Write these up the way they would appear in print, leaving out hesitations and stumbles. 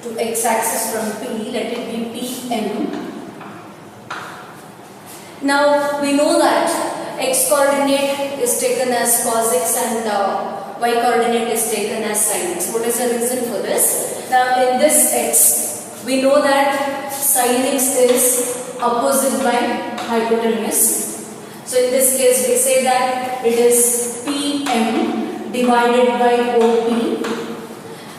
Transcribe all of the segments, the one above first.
to x-axis from P, let it be PM. Now we know that x coordinate is taken as cos x and y coordinate is taken as sin x. What is the reason for this? Now in this x, we know that sin x is opposite by hypotenuse. So in this case we say that it is PM divided by OP,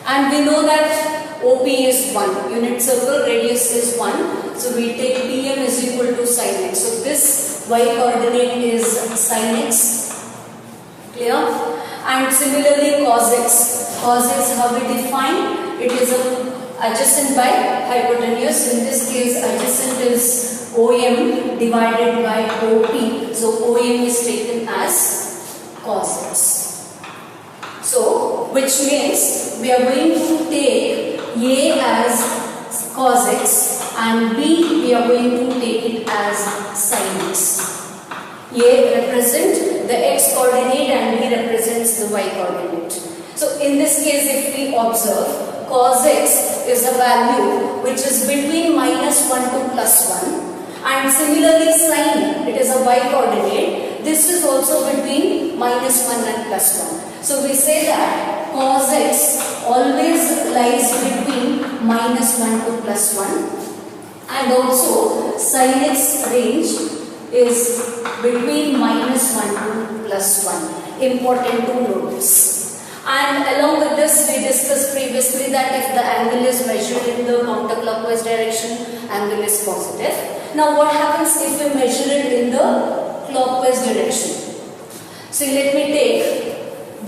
and we know that OP is 1, unit circle radius is 1, so we take PM is equal to sin x. So this y coordinate is sin x, clear? And similarly cos x how we define? It is adjacent by hypotenuse. In this case adjacent is OM divided by OP, so OM is taken as cos x. So which means we are going to take A as cos x and B we are going to take it as sin x. A represents the x coordinate and B represents the y coordinate. So in this case if we observe, cos x is a value which is between -1 to +1, and similarly sin, it is a y coordinate, this is also between -1 and +1. So we say that cos x always lies between -1 to +1, and also sin x range is between -1 to +1. Important to notice. And along with this we discussed previously that if the angle is measured in the counterclockwise direction, angle is positive. Now what happens if we measure it in the clockwise direction? So let me take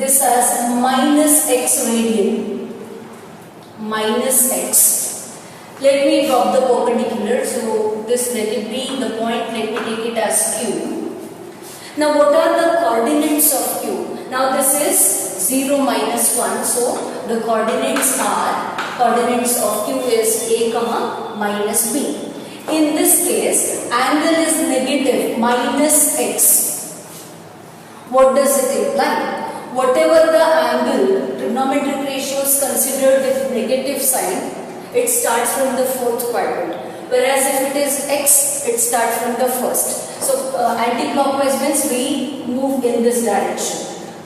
this as -x radian, -x. Let me drop the perpendicular, so this let it be the point, let me take it as Q. Now what are the coordinates of Q? Now this is 0, -1, so the coordinates of Q is A, minus B. In this case, angle is negative, -x. What does it imply? Whatever the angle, trigonometric ratio is considered with negative sign, it starts from the fourth quadrant. Whereas if it is x, it starts from the first. So anti-clockwise means we move in this direction.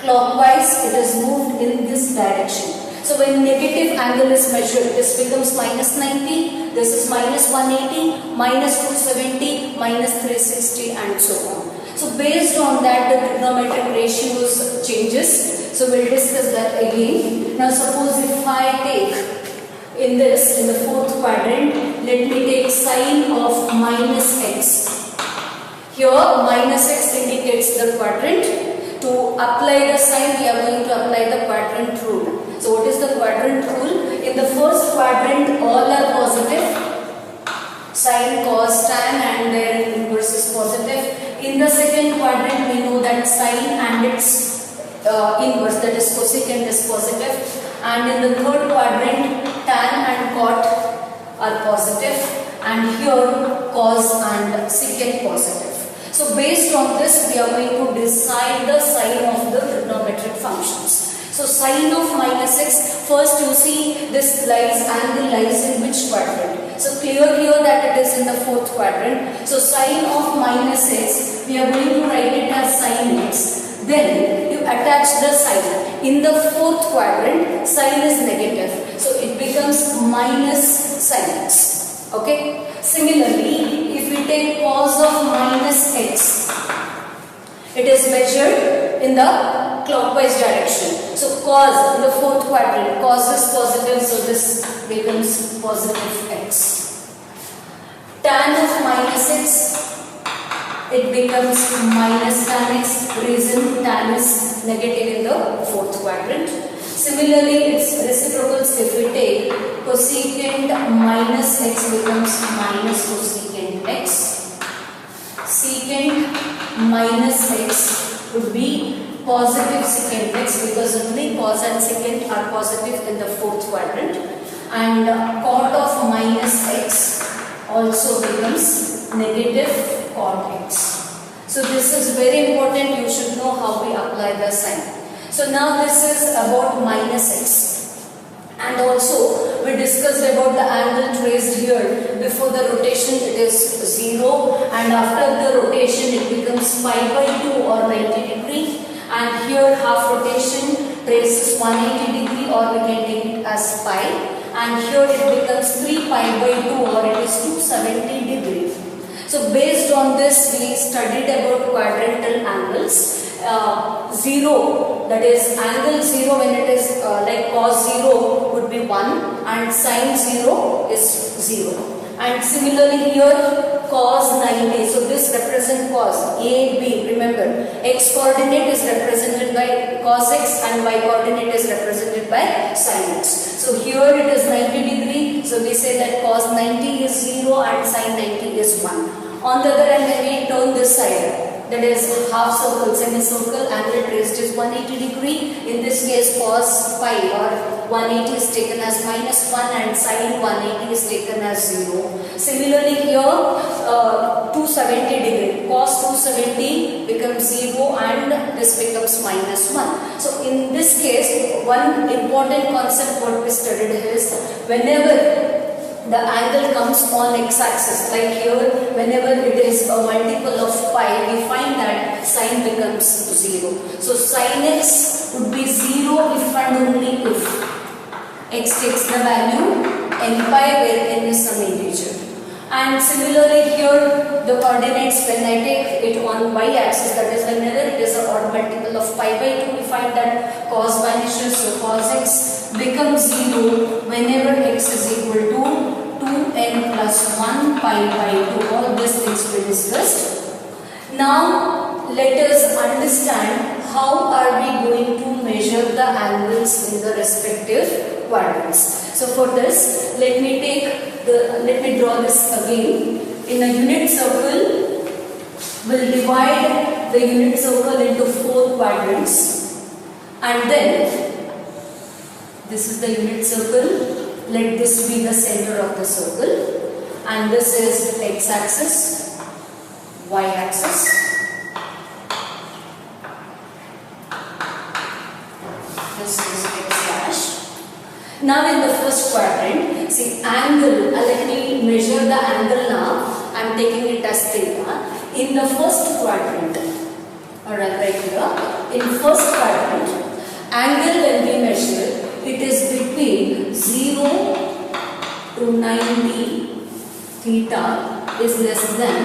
Clockwise, it is moved in this direction. So when negative angle is measured, this becomes -90, this is -180, -270, -360 and so on. So based on that the trigonometric ratios changes. So we'll discuss that again. Now suppose if I take in the fourth quadrant, let me take sine of -x. Here -x indicates the quadrant. To apply the sign, we are going to apply the quadrant rule. So what is the quadrant rule? In the first quadrant, all are positive. Sine, cos, tan, and their inverse is positive. In the second quadrant, we know that sine and its inverse, that is cosecant, is positive. And in the third quadrant, tan and cot are positive. And here, cos and secant positive. So based on this, we are going to decide the sign of the trigonometric functions. So sine of -x, first you see this angle lies in which quadrant? So clear here that it is in the fourth quadrant. So sine of -x, we are going to write it as sin x. Then you attach the sign. In the fourth quadrant, sign is negative. So it becomes minus sin x. Okay. Similarly, if we take cos of -x, it is measured in the clockwise direction. So cos in the fourth quadrant, cos is positive, so this becomes positive x. Tan of -x, it becomes minus tan x. Reason tan is negative in the fourth quadrant. Similarly, its reciprocals, if we take cosecant -x becomes minus cosecant x. Secant -x would be positive secant x because only cos and secant are positive in the fourth quadrant. And cot of -x also becomes negative cot x. So this is very important. You should know how we apply the sign. So now this is about -x. And also we discussed about the angle traced here. Before the rotation it is 0, and after the rotation it becomes pi by 2 or 90 degree, and here half rotation traces 180 degree, or we can take it as pi, and here it becomes 3 pi by 2 or it is 270 degree. So based on this we studied about quadrantal angles. 0, that is angle 0 when it is like cos 0 would be 1 and sin 0 is 0. And similarly here cos 90, so this represents cos A, B. Remember, x coordinate is represented by cos x and y coordinate is represented by sin x. So here it is 90 degree, so we say that cos 90 is 0 and sin 90 is 1. On the other hand, when we turn this side, that is half circle, semicircle, angle traced is 180 degree. In this case cos pi or 180 is taken as minus 1 and sin 180 is taken as 0. Similarly here 270 degree, cos 270 becomes 0 and this becomes minus 1. So in this case one important concept what we studied is whenever the angle comes on x-axis, like here whenever it is a multiple of pi, we find that sin becomes 0. So sin x would be 0 if and only if x takes the value n pi where n is some integer. And similarly here the coordinates, when I take it on y-axis, that is whenever it is an odd multiple of pi by 2, we find that cos vanishes, so cos x becomes 0 whenever x is equal to 2n plus 1 pi by 2. All these things we discussed. Now let us understand how are we going to measure the angles in the respective quadrants. So for this, let me draw this again. In a unit circle, we'll divide the unit circle into 4 quadrants, and then this is the unit circle. Let this be the center of the circle, and this is x-axis, y-axis, this is x-dash. Now in the first quadrant, see angle, let me measure the angle now. I am taking it as theta. In the first quadrant, alright, right here, in first quadrant, angle when we measure, it is between 0 to 90, theta is less than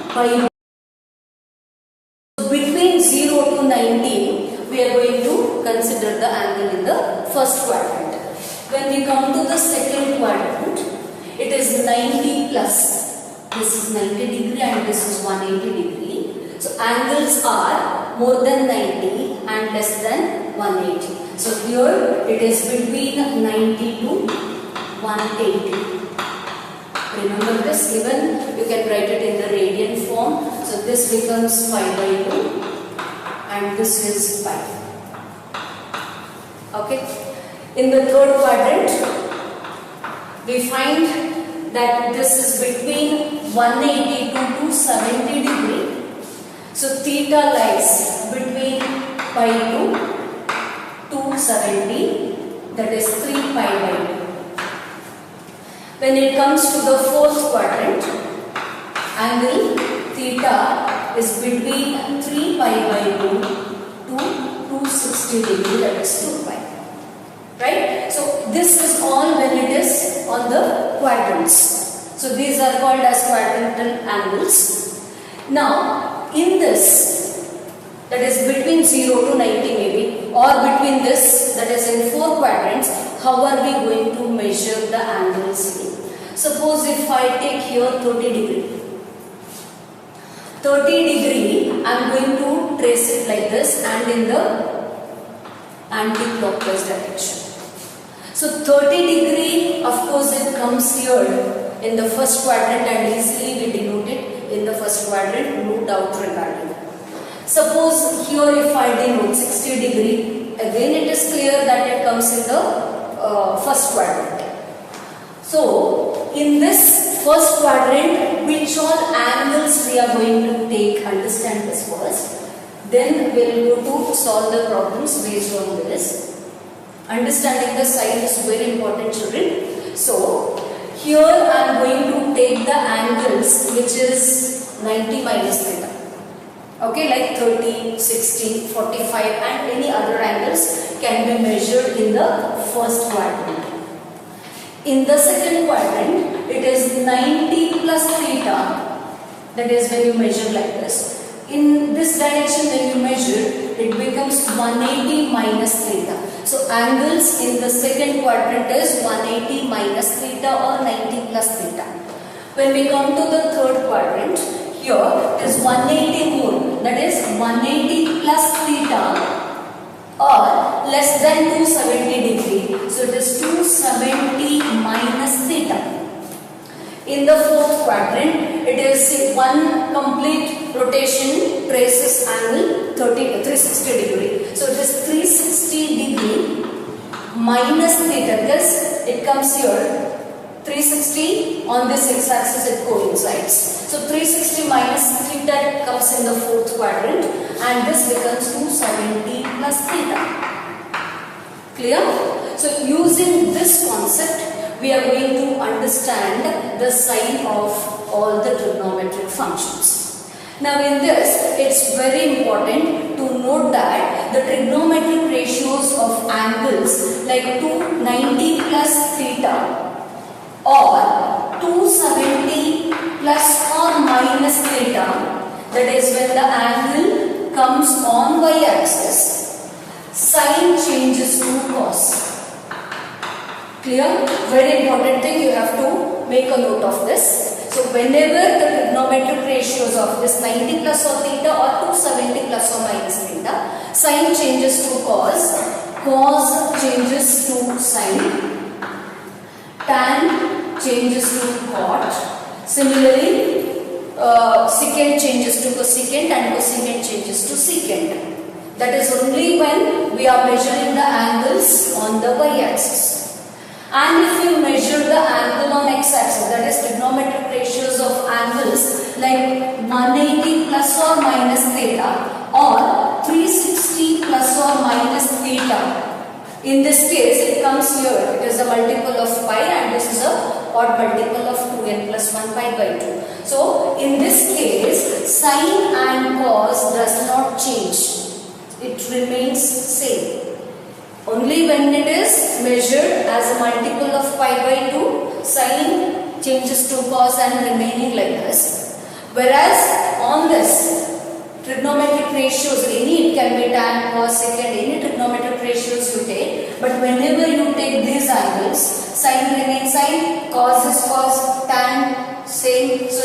pi. Between 0 to 90, we are going to consider the angle in the first quadrant. When we come to the second quadrant, it is 90 plus, this is 90 degree and this is 180 degree. So angles are more than 90 and less than 180. So here it is between 90 to 180. Remember this, even you can write it in the radian form. So this becomes pi by 2 and this is pi. Okay. In the third quadrant, we find that this is between 180 to 270 degree. So theta lies between pi to 270, that is 3 pi by 2. When it comes to the fourth quadrant, angle theta is between 3 pi by 2 to 260 degree, that is 2 pi. Right? So this is all when it is on the quadrants. So these are called as quadrantal angles. Now in this, that is between 0 to 90 maybe, or between this, that is in 4 quadrants, how are we going to measure the angles? Suppose if I take here 30 degree. 30 degree, I am going to trace it like this and in the anti-clockwise direction. So 30 degree, of course it comes here in the first quadrant and easily we denote it in the first quadrant, no doubt regarding. Suppose here if I denote 60 degree, again it is clear that it comes in the first quadrant. So in this first quadrant, which all angles we are going to take, understand this first. Then we will go to solve the problems based on this. Understanding the sign is very important, children. So here I am going to take the angles which is 90 minus theta. Okay, like 30, 60, 45 and any other angles can be measured in the first quadrant. In the second quadrant, it is 90 plus theta, that is when you measure like this. In this direction when you measure, it becomes 180 minus theta. So angles in the second quadrant is 180 minus theta or 90 plus theta. When we come to the third quadrant, here it is 180 more, that is 180 plus theta or less than 270 degree. So it is 270 minus theta. In the fourth quadrant, it is one complete rotation traces angle 360 degree. So it is 360 degree minus theta because it comes here 360 on this x-axis it coincides. So 360 minus theta comes in the fourth quadrant and this becomes 270 plus theta. Clear? So using this concept, we are going to understand the sign of all the trigonometric functions. Now in this, it's very important to note that the trigonometric ratios of angles like 290 plus theta or 270 plus or minus theta, that is when the angle comes on y-axis, sign changes to cos. Clear? Very important thing, you have to make a note of this. So whenever the trigonometric ratios of this 90 plus or theta or 270 plus or minus theta, sign changes to cos, cos changes to sine, tan changes to cot, similarly secant changes to cosecant and cosecant changes to secant. That is only when we are measuring the angles on the y-axis. And if you measure the angle on x-axis, that is trigonometric ratios of angles like 180 plus or minus theta or 360 plus or minus theta. In this case, it comes here, it is a multiple of pi and this is a odd multiple of 2n plus 1 pi by 2. So, in this case, sine and cos does not change. It remains same. Only when it is measured as a multiple of pi by 2, sine changes to cos and remaining like this. Whereas on this trigonometric ratios, it can be tan, cos, secant, any trigonometric ratios you take. But whenever you take these angles, sine remains sine, cos is cos, tan same. So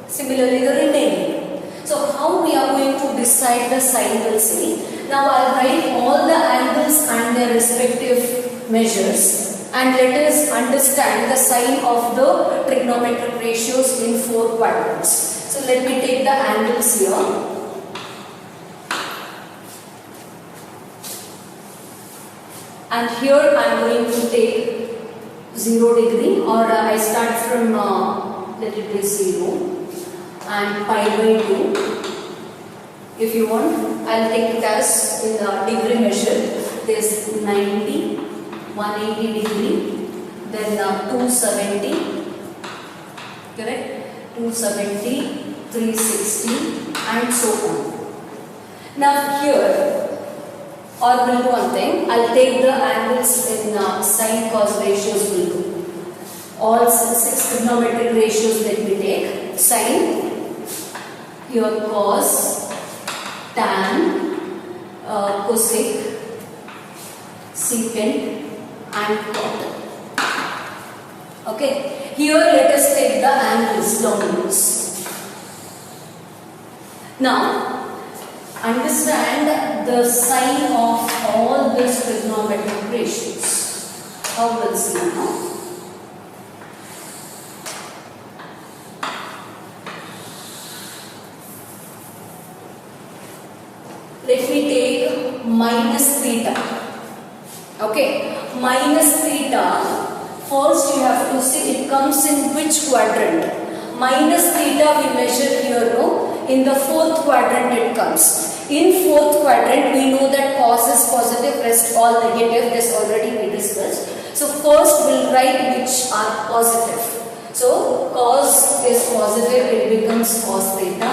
similarly the remaining. So how we are going to decide the sign, we'll see. Now I will write all the angles and their respective measures and let us understand the sign of the trigonometric ratios in 4 quadrants. So let me take the angles here. And here I am going to take 0 degree or I start from let it be 0 and pi by 2. If you want, I will take it as in the degree measure. There is 90, 180 degree, then 270, correct? 270, 360 and so on. Now here, or we'll do one thing, I'll take the angles in sine cos ratios will do. All 6 trigonometric ratios let me take. Sine, here cos, tan, cosec, secant and cot. Okay, here let us take the angles downwards. Now, understand the sign of all these trigonometric ratios. How we'll see now. Let me take minus theta. Okay, minus theta. First you have to see it comes in which quadrant. Minus theta we measure here, no? In the 4th quadrant it comes. In 4th quadrant we know that cos is positive, rest all negative. This already we discussed. So So first we'll write which are positive. So cos is positive, it becomes cos theta,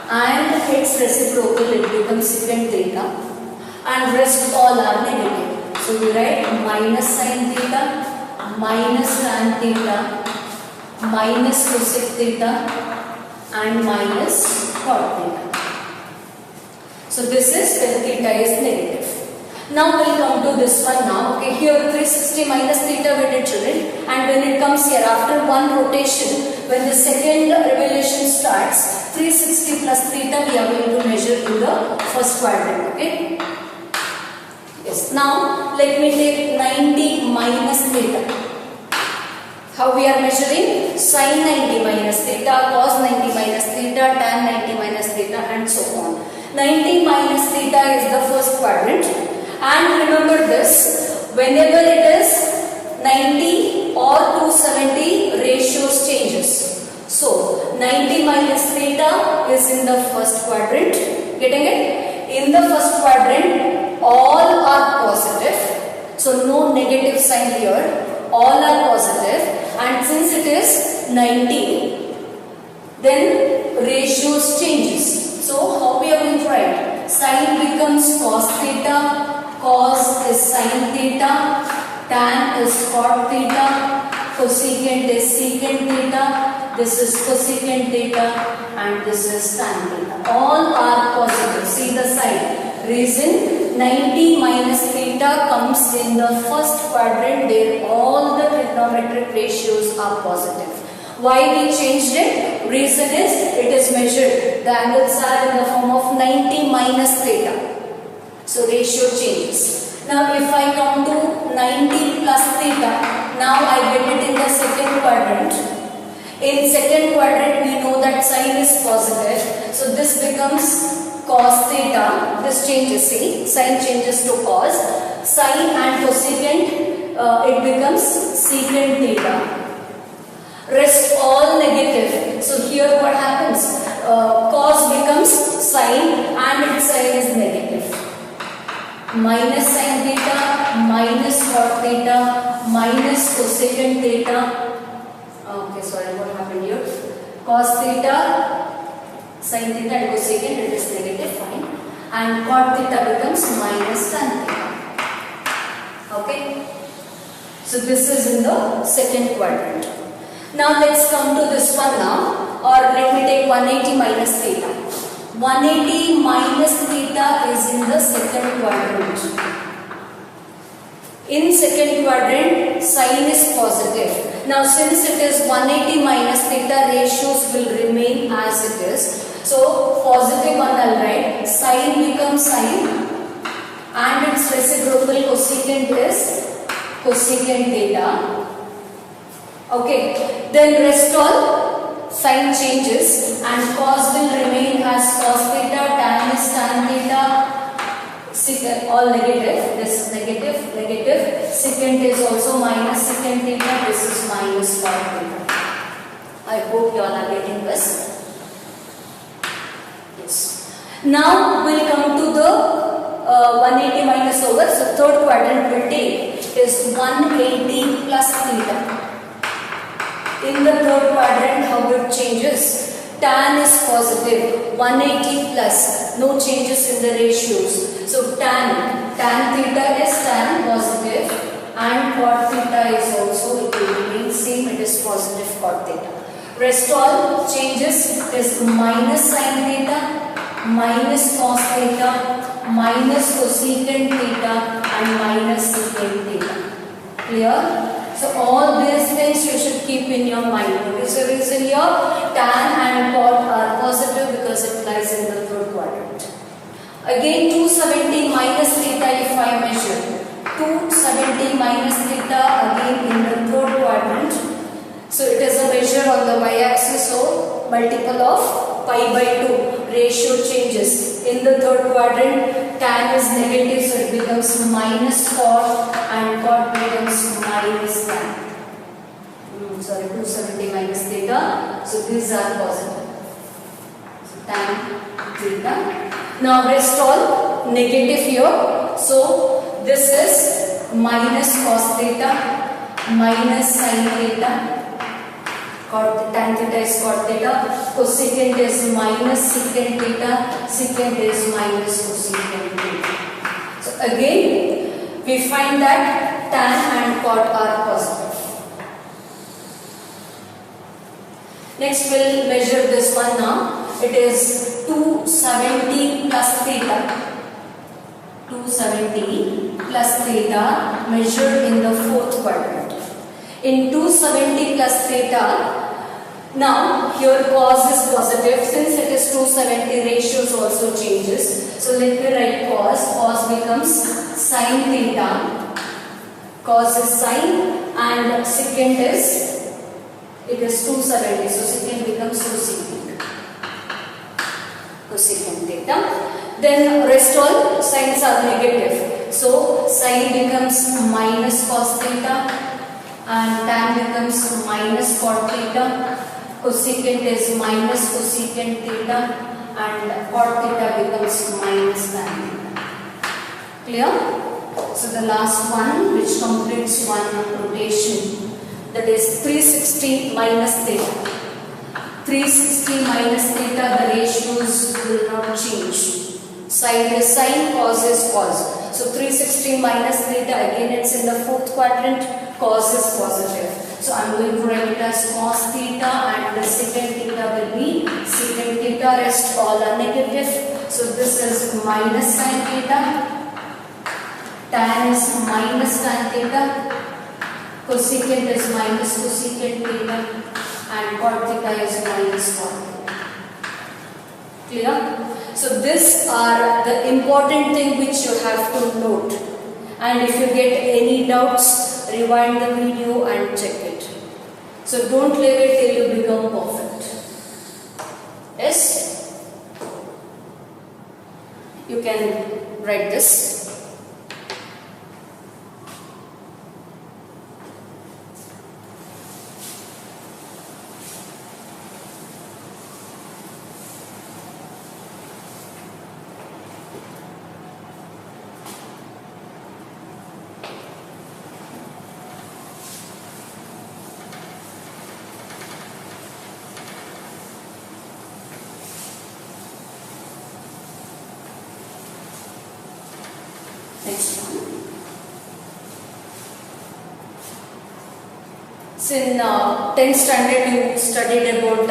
and its reciprocal, it becomes secant theta, and rest all are negative. So we write minus sin theta, minus tan theta, minus cosec theta, and minus cot theta. So this is when theta is negative. Now we'll come to this one now. Okay, here 360 minus theta we did children, and when it comes here after one rotation, when the second revolution starts, 360 plus theta we are going to measure in the first quadrant. Okay. Yes. Now let me take 90 minus theta. How we are measuring? Sin 90 minus theta, cos 90 minus theta, tan 90 minus theta, and so on. 90 minus theta is the first quadrant, and remember this, whenever it is 90 or 270, ratios changes. So 90 minus theta is in the first quadrant. Getting it? In the first quadrant, all are positive, so no negative sign here. All are positive, and since it is 90, then ratios changes. So how we are going to write? Sin becomes cos theta, cos is sin theta, tan is cot theta, cosecant is secant theta, this is cosecant theta, and this is tan theta. All are positive. See the sign. Reason, 90 minus theta comes in the first quadrant where all the trigonometric ratios are positive. Why we changed it? Reason is, it is measured. The angles are in the form of 90 minus theta. So ratio changes. Now if I come to 90 plus theta, now I get it in the second quadrant. In second quadrant we know that sin is positive. So this becomes cos theta. This changes, see, sin changes to cos. Sin and cosecant, it becomes secant theta. Rest all negative. So here what happens? Cos becomes sin and its sign is negative. Minus sin theta, minus cot theta, minus cosecant theta. Okay, sorry, what happened here? Cos theta, sin theta and cosecant, it is negative, fine. And cot theta becomes minus tan theta. Okay. So this is in the second quadrant. Now let's come to this one now, or let me take 180 minus theta. 180 minus theta is in the second quadrant. In second quadrant, sin is positive. Now since it is 180 minus theta, ratios will remain as it is. So positive one I'll write, sin becomes sin and its reciprocal cosecant is cosecant theta. Okay, then rest all sign changes and cos will remain as cos theta, tan is tan theta, secant all negative, this is negative, negative, secant is also minus secant theta, this is minus cot theta. I hope you all are getting this. Yes. Now we will come to the 180 minus over, so third quadrant will take is 180 plus theta. In the third quadrant, how it changes? Tan is positive, 180 plus, no changes in the ratios. So tan theta is tan positive and cot theta is also, it will remain same, it is positive cot theta. Rest all changes is minus sin theta, minus cos theta, minus cosecant theta and minus secant theta. Clear? So all these things you should keep in your mind. Okay, so reason here tan and cot are positive because it lies in the third quadrant. Again 270 minus theta if I measure. 270 minus theta again in the third quadrant. So it is a measure on the y-axis, so multiple of pi by 2. Ratio changes. In the third quadrant, tan is negative, so it becomes minus cot and cot becomes minus tan. Sorry, 270 minus theta. So these are positive. So tan theta. Now rest all negative here. So this is minus cos theta minus sin theta. Tan theta is cot theta, cosecant is minus secant theta, secant is minus cosecant theta. So again we find that tan and cot are positive. Next we'll measure this one now. It is 270 plus theta. 270 plus theta measured in the fourth quadrant. In 270 plus theta, now here cos is positive. Since it is 270, ratios also changes. So let me write cos. Cos becomes sin theta. Cos is sin and secant is, it is 270. So secant becomes cosecant. Cosecant theta. Then rest all signs are negative. So sin becomes minus cos theta. And tan becomes minus cot theta, cosecant is minus cosecant theta, and cot theta becomes minus tan theta. Clear? So the last one which completes one rotation, that is 360 minus theta. 360 minus theta, the ratios will not change. Sin is sin, cos is cos. So 360 minus theta, again it's in the fourth quadrant, cos is positive. So I am going to write it as cos theta and the secant theta will be secant theta, rest all are negative. So this is minus sin theta, tan is minus tan theta, cosecant is minus cosecant theta, and cot theta is minus cot theta. Clear? So these are the important thing which you have to note, and if you get any doubts, rewind the video and check it. So don't leave it till you become perfect. Yes? You can write this. Next one. So in 10th standard you studied about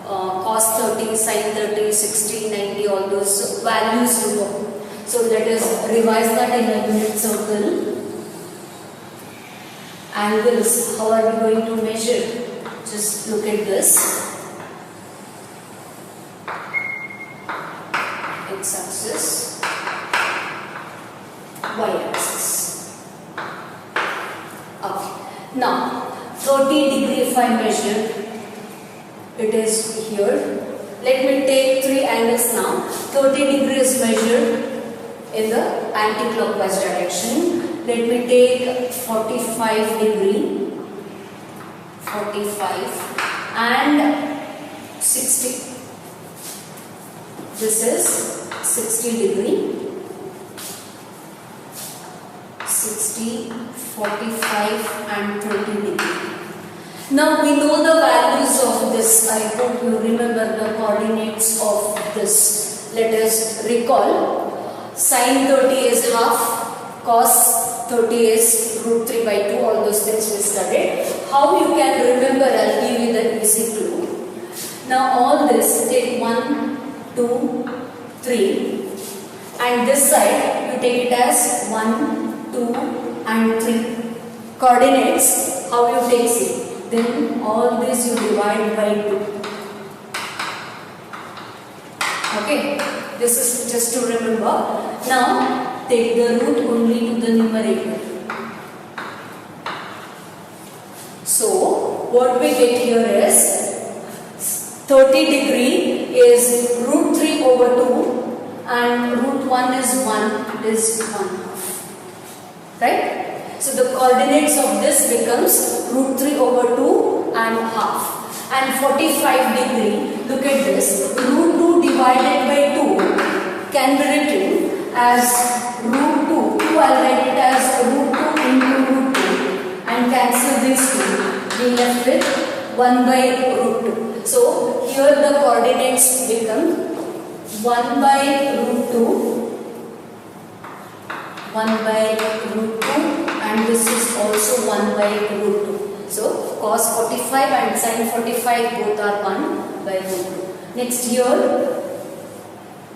cos 30, sin 30, 60, 90, all those values to know. So let us revise that in a unit circle. Angles, how are we going to measure? Just look at this. X-axis, y-axis. Okay. Now 30 degree if I measure, it is here. Let me take three angles now. 30 degrees measured in the anti-clockwise direction. Let me take 45 degree, 45 and 60. This is 60 degree, 60, 45 and 20 degree. Now we know the values of this. I hope you remember the coordinates of this. Let us recall. Sin 30 is half, cos 30 is root 3 by 2, all those things we studied. How you can remember, I'll give you the easy clue. Now all this, take 1, 2, 3 and this side you take it as 1, 2 and 3. Coordinates, how you take it? Then all this you divide by 2. Okay, this is just to remember. Now take the root only to the numerator. So what we get here is 30 degree is root 3 over 2 and root 1 is 1, it is 1/2. Right? So the coordinates of this becomes root 3 over 2 and half. And 45 degree, look at this, root 2 divided by 2 can be written as root 2. I'll write it as root left with 1 by root 2. So here the coordinates become 1 by root 2, 1 by root 2, and this is also 1 by root 2. So cos 45 and sin 45 both are 1 by root 2. Next here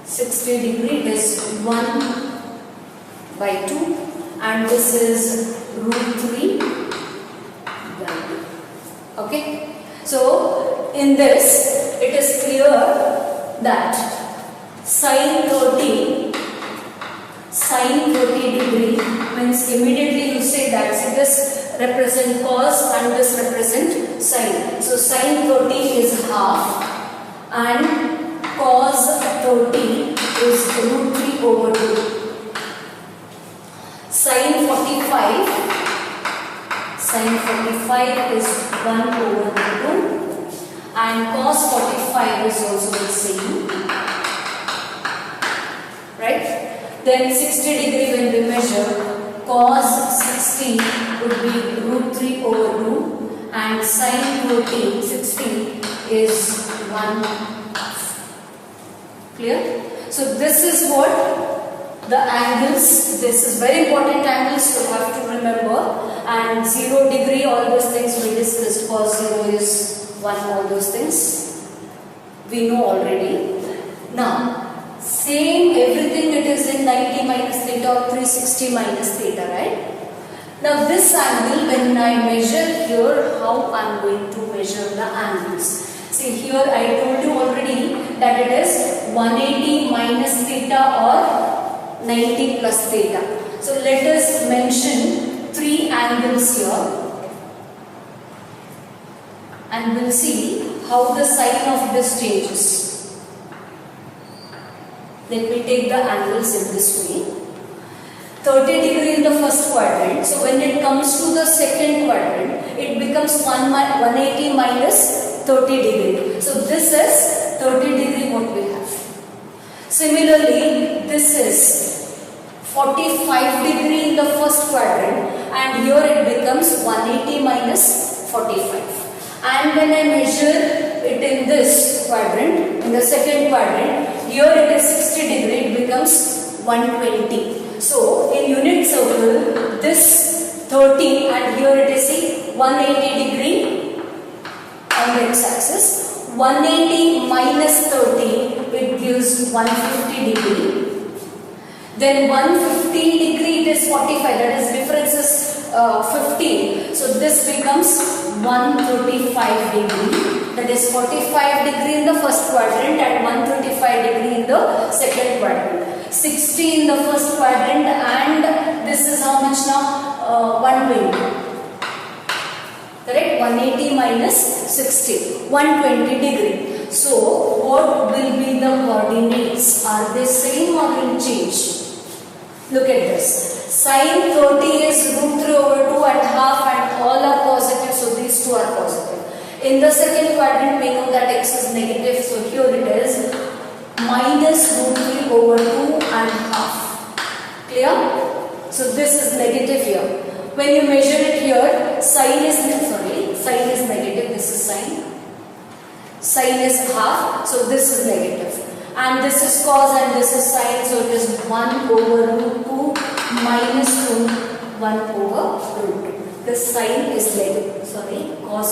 60 degree is 1 by 2, and this is root 3 by 2. Okay. So in this it is clear that sin 30 degree means immediately you say that this represent cos and this represent sin. So sin 30 is half and cos 30 is root 3 over 2. Sin 45 is 1 over 2 and cos 45 is also the same, right? Then 60 degree when we measure, cos 60 would be root 3 over 2 and sin 60 is 1. Clear? So this is what the angles, this is very important angles you have to remember, and 0 degree, all those things we discussed, cos 0 is 1, all those things we know already. Now same everything it is in 90 minus theta or 360 minus theta, right? Now this angle when I measure here, how I am going to measure the angles? See here I told you already that it is 180 minus theta or 90 plus theta. So let us mention 3 angles here and we'll see how the sign of this changes. Let me take the angles in this way. 30 degree in the first quadrant. So when it comes to the second quadrant, it becomes 180 minus 30 degree. So this is 30 degree what we have. Similarly, this is 45 degree in the first quadrant and here it becomes 180 minus 45. And when I measure it in this quadrant, in the second quadrant, here it is 60 degree, it becomes 120. So in unit circle, this 30 and here it is 180 degree on the x-axis. 180 minus 30, it gives 150 degree. Then 150 degree it is 45, that is difference is 15. So this becomes 135 degree. That is 45 degree in the first quadrant and 135 degree in the second quadrant. 60 in the first quadrant and this is how much now? 120. Correct? 180 minus 60. 120 degree. So what will be the coordinates? Are they same or will change? Look at this. Sin 30 is root 3 over 2 and half and all are positive. So these two are positive. In the second quadrant we know that x is negative. So here it is minus root 3 over 2 and half. Clear? So this is negative here. When you measure it here, sin is negative. This is sin. Sin is half. So this is negative. And this is cos and this is sin. So it is 1 over root 2 minus root 1 over root 2. This sign is negative. Sorry, cos.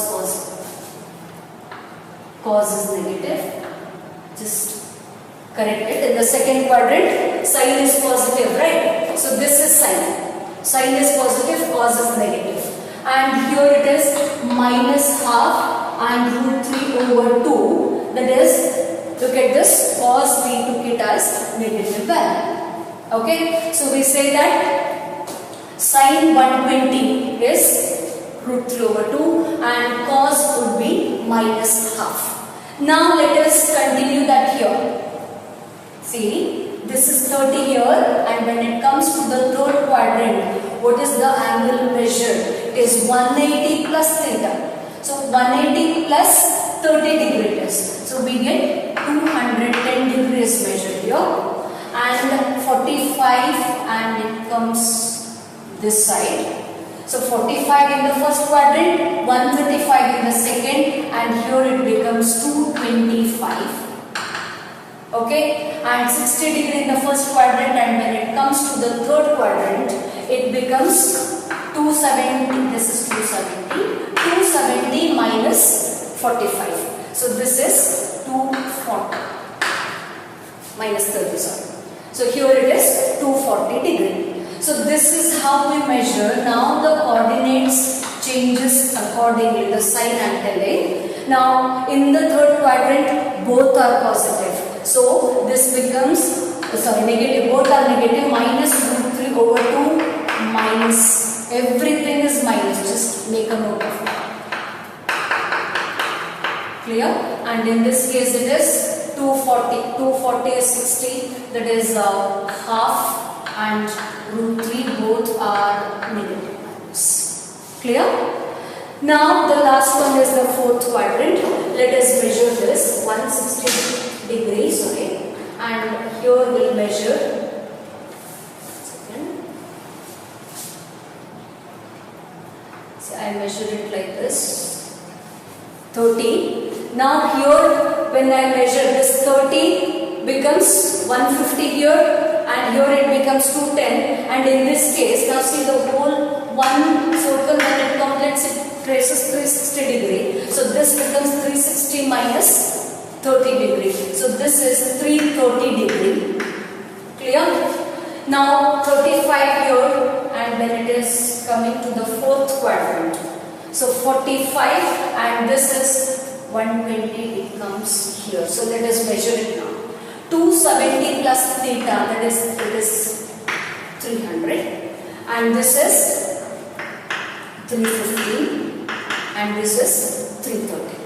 Cos is negative. Just correct it. In the second quadrant, sin is positive, right? So this is sin. Sin is positive, cos is negative. And here it is minus half and root 3 over 2. That is, look at this, cos we took it as negative value. Okay, so we say that sin 120 is root 3 over 2 and cos would be minus half. Now let us continue that here. See, this is 30 here and when it comes to the third quadrant, what is the angle measured? It is 180 plus theta. So 180 plus 30 degrees. So we get 210 degrees measured here. And 45 and it comes this side. So 45 in the first quadrant, 135 in the second, and here it becomes 225. Okay, and 60 degree in the first quadrant, and when it comes to the third quadrant, it becomes 270. This is 270. 270 minus 45. So this is 240 minus 30. Sorry. So here it is 240 degree. So this is how we measure. Now the coordinates changes accordingly, the sign I'm telling. Now in the third quadrant, both are positive. So this becomes, negative, both are negative, minus root 3 over 2, minus, everything is minus, just make a note of it. Clear? And in this case it is 240, 240 is 60, that is half, and root 3 both are negative minus. Clear? Now the last one is the fourth quadrant. Let us measure this 160 degrees, okay, and here we'll measure. So I measure it like this, 30. Now here when I measure this, 30 becomes 150 here, and here it becomes 210, and in this case, now see the whole one circle when it completes, it traces 360 degree. So this becomes 360 minus 30 degree. So this is 330 degree. Clear? Now 35 here, and when it is coming to the fourth quadrant. So 45, and this is 120, it comes here. So let us measure it now. 270 plus theta, that is, it is 300, and this is 315, and this is 330.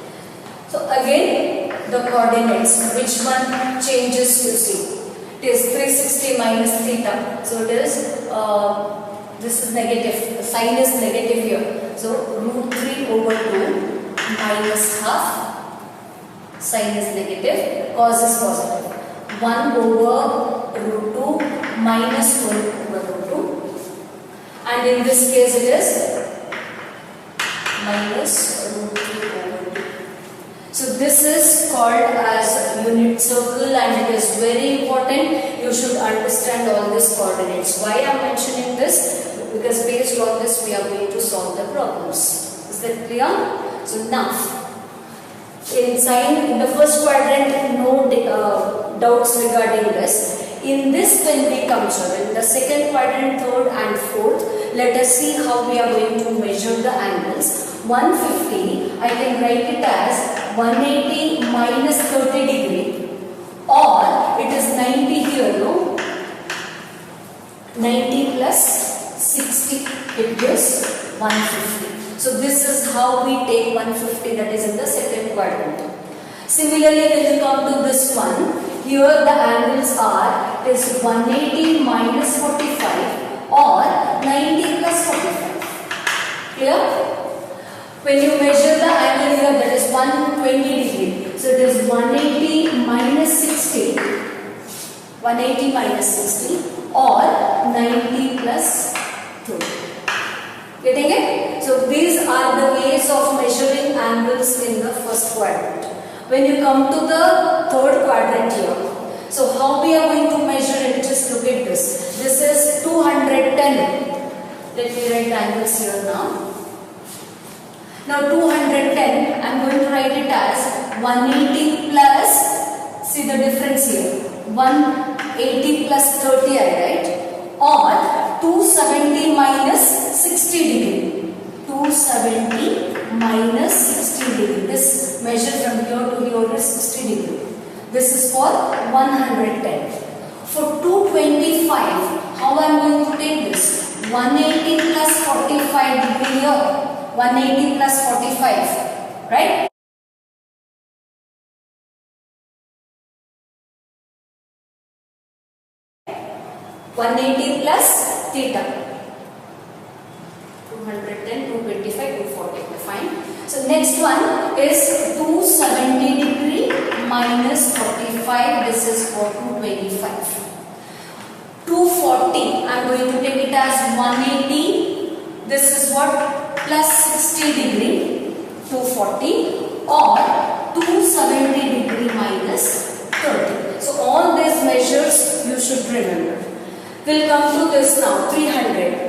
So again, the coordinates, which one changes, you see. It is 360 minus theta. So it is, this is negative. The sign is negative here. So root 3 over 2 minus half. Sign is negative. Cos is positive. 1 over root 2 minus 1 over root 2. And in this case it is minus root 3 over 2. So this is called as unit circle, and it is very important. You should understand all these coordinates. Why I am mentioning this? Because based on this we are going to solve the problems. Is that clear? So now, in the first quadrant, no doubts regarding this. In this, when we come to in the second quadrant, third and fourth, let us see how we are going to measure the angles. 150, I can write it as 180 minus 30 degree, or it is 90 here, no? 90 plus 60, it gives 150. So this is how we take 150, that is in the second quadrant. Similarly, when you come to this one, here the angles are, is 180 minus 45 or 90 plus 45. Clear? When you measure the angle here, that is 120 degree. So it is 180 minus 60, 180 minus 60 or 90 plus 30. Getting it? So these are the ways of measuring angles in the first quadrant. When you come to the third quadrant here, so how we are going to measure it? Just look at this. This is 210. Let me write angles here now. Now 210, I am going to write it as 180 plus, see the difference here, 180 plus 30 I write, or 270 minus 60 degree. 270 minus 60 degree. This measure from here to here is 60 degree. This is for 110. For 225, how I am going to take this? 180 plus 45 degree here. 180 plus 45, right? (180 plus theta). 210, 225, 240. Fine. So next one is 270 degree minus 45. This is for 225. 240. I am going to take it as 180 This is what? Plus 60 degree 240 or 270 degree minus 30. So all these measures you should remember. We'll come to this now, 300.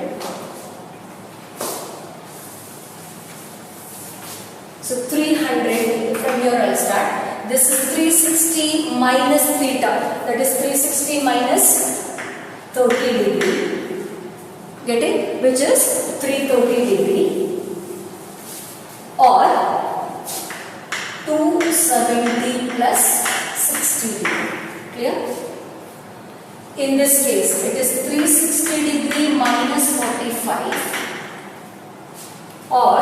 So 300, from here I'll start. This is 360 minus theta, that is 360 minus 30 degree. Get it? Which is 330 degree or 270 plus 60 degree. Clear? In this case, it is 360 degree minus 45 or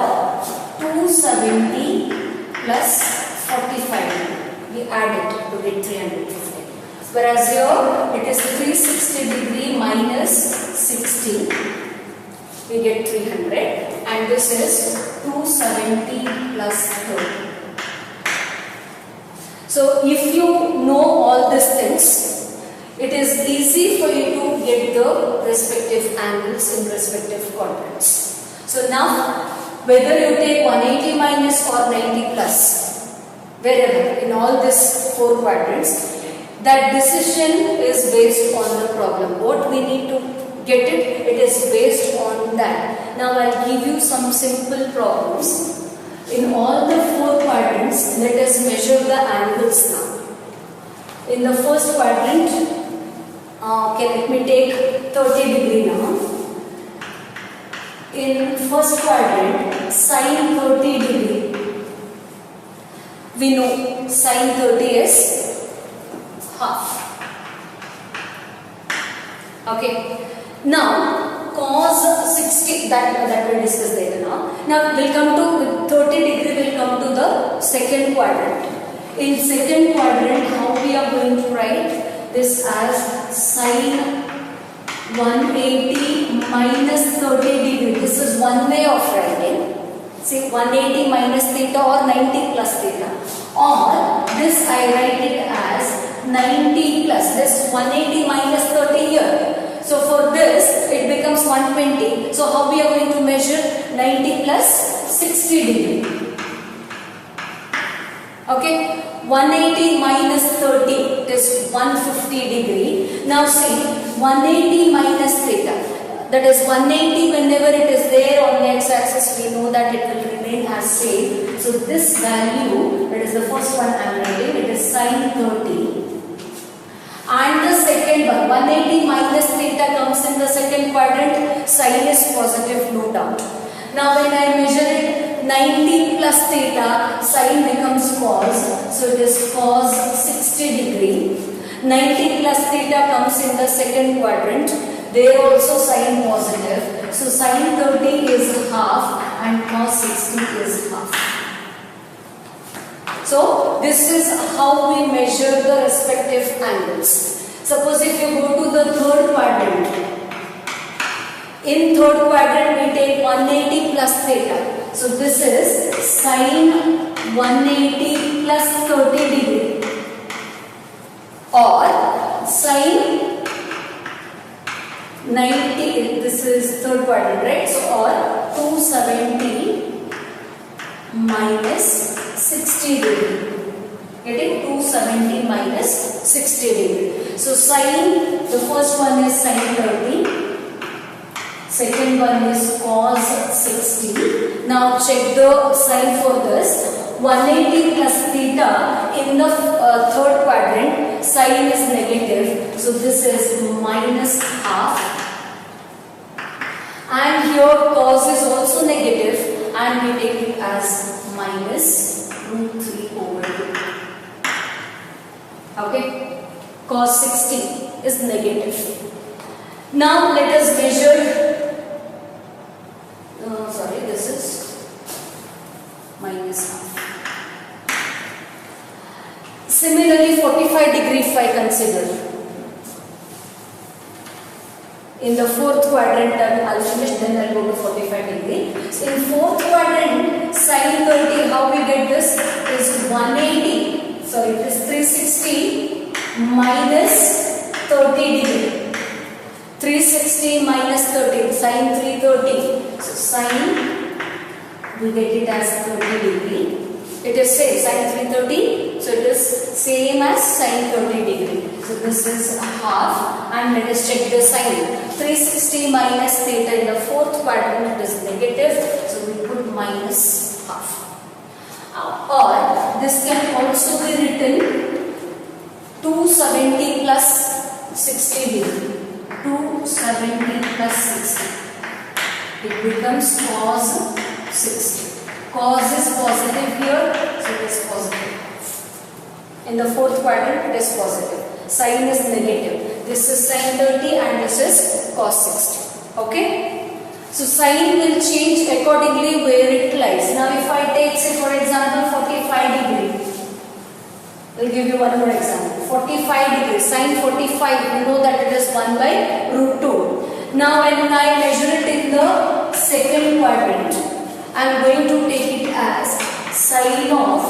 270 plus 45. We add it to get 350. Whereas here, it is 360 degree minus 60. We get 300. And this is 270 plus 30. So, if you know all these things, it is easy for you to get the respective angles in respective quadrants. So now, whether you take 180 minus or 90 plus, wherever, in all these 4 quadrants, that decision is based on the problem. What we need to get it, it is based on that. Now I'll give you some simple problems. In all the 4 quadrants, let us measure the angles now. In the first quadrant, okay, let me take 30 degree now. In first quadrant, sine 30 degree. We know sine 30 is half. Okay. Now cos 60, that we'll discuss later now. Now we'll come to 30 degree, we'll come to the second quadrant. In second quadrant, how we are going to write this as sine 180 minus 30 degree. This is one way of writing. See, 180 minus theta or 90 plus theta. Or this I write it as 90 plus. This 180 minus 30 here. So for this, it becomes 120. So how we are going to measure 90 plus 60 degree? Okay. 180 minus 30 is 150 degree. Now see, 180 minus theta, that is 180 whenever it is there on the x-axis, we know that it will remain as same. So this value, that is the first one I am writing, it is sine 30. And the second one, 180 minus theta comes in the second quadrant, sine is positive, no doubt. Now when I measure it, 90 plus theta, sine becomes cos, so it is cos 60 degree. 90 plus theta comes in the second quadrant, there also sine positive, so sine 30 is half and cos 60 is half. So this is how we measure the respective angles. Suppose if you go to the third quadrant, in third quadrant we take 180 plus theta. So this is sine 180 plus 30 degree or sine 90, this is third quadrant, right? So or 270 minus 60 degree. Getting 270 minus 60 degree. So sine, the first one is sine 30. Second one is cos 60. Now check the sign for this. 180 plus theta in the third quadrant, sign is negative. So this is minus half. And here cos is also negative and we take it as minus root 3 over 2. Okay. Cos 60 is negative. Now let us measure. This is minus half. Similarly, 45 degree if I consider. In the fourth quadrant, I'll finish, then I'll go to 45 degree. So in fourth quadrant, sine 30, how we get this is 180, sorry, it is 360 minus 30 degree. 360 minus 30, sine 330. So sine, we get it as 30 degree. It is same, sine 330. So it is same as sine 30 degree. So this is half, and let us check the sine. 360 minus theta in the fourth quadrant, it is negative. So we put minus half. Or this can also be written 270 plus 60 degree. 270 plus 60. It becomes cos 60. Cos is positive here, so it is positive. In the fourth quadrant, it is positive. Sine is negative. This is sine 30 and this is cos 60. Okay? So sine will change accordingly where it lies. Now if I take, say for example, 45 degree. I'll give you one more example. 45 degree, sine 45, you know that it is 1 by root 2. Now when I measure it in the second quadrant, I am going to take it as sine of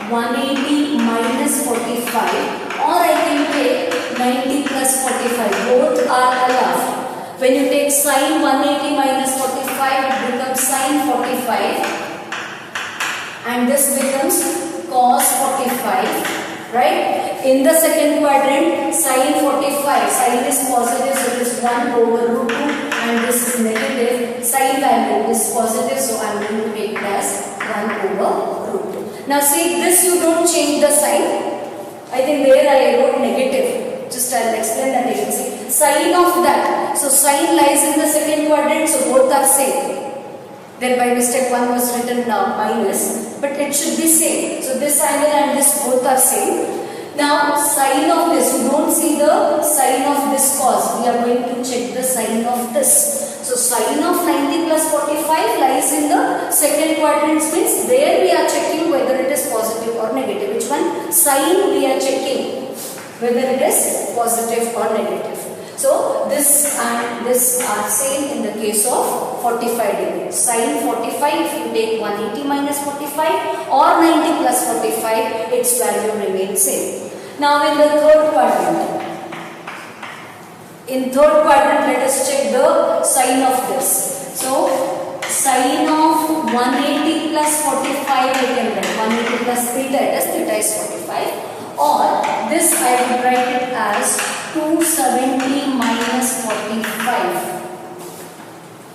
180 minus 45, or I can take 90 plus 45. Both are allowed. When you take sine 180 minus 45, it becomes sine 45, and this becomes cos 45, right? In the second quadrant, sine 45, sine is positive, so it is 1 over root 2, and this is negative. Sine value is positive, so I am going to take it as 1 over root 2. Now see, this you don't change the sign. I think there I wrote negative. Just I will explain that you can see. Sine of that. So sine lies in the second quadrant, so both are same. Then by mistake one was written minus, but it should be same. So this angle and this both are same. Now sine of this, you don't see the sine of this cos. We are going to check the sine of this. So sine of 90 plus 45 lies in the second quadrant, means there we are checking whether it is positive or negative. Which one? Sine we are checking whether it is positive or negative. So this and this are same in the case of 45 degrees. Sine 45, if you take 180 minus 45 or 90 plus 45, its value remains same. Now in the third quadrant. In third quadrant, let us check the sine of this. So sine of 180 plus 45 I can write. 180 plus theta, it is theta is 45. Or this I will write it as 270 minus 45.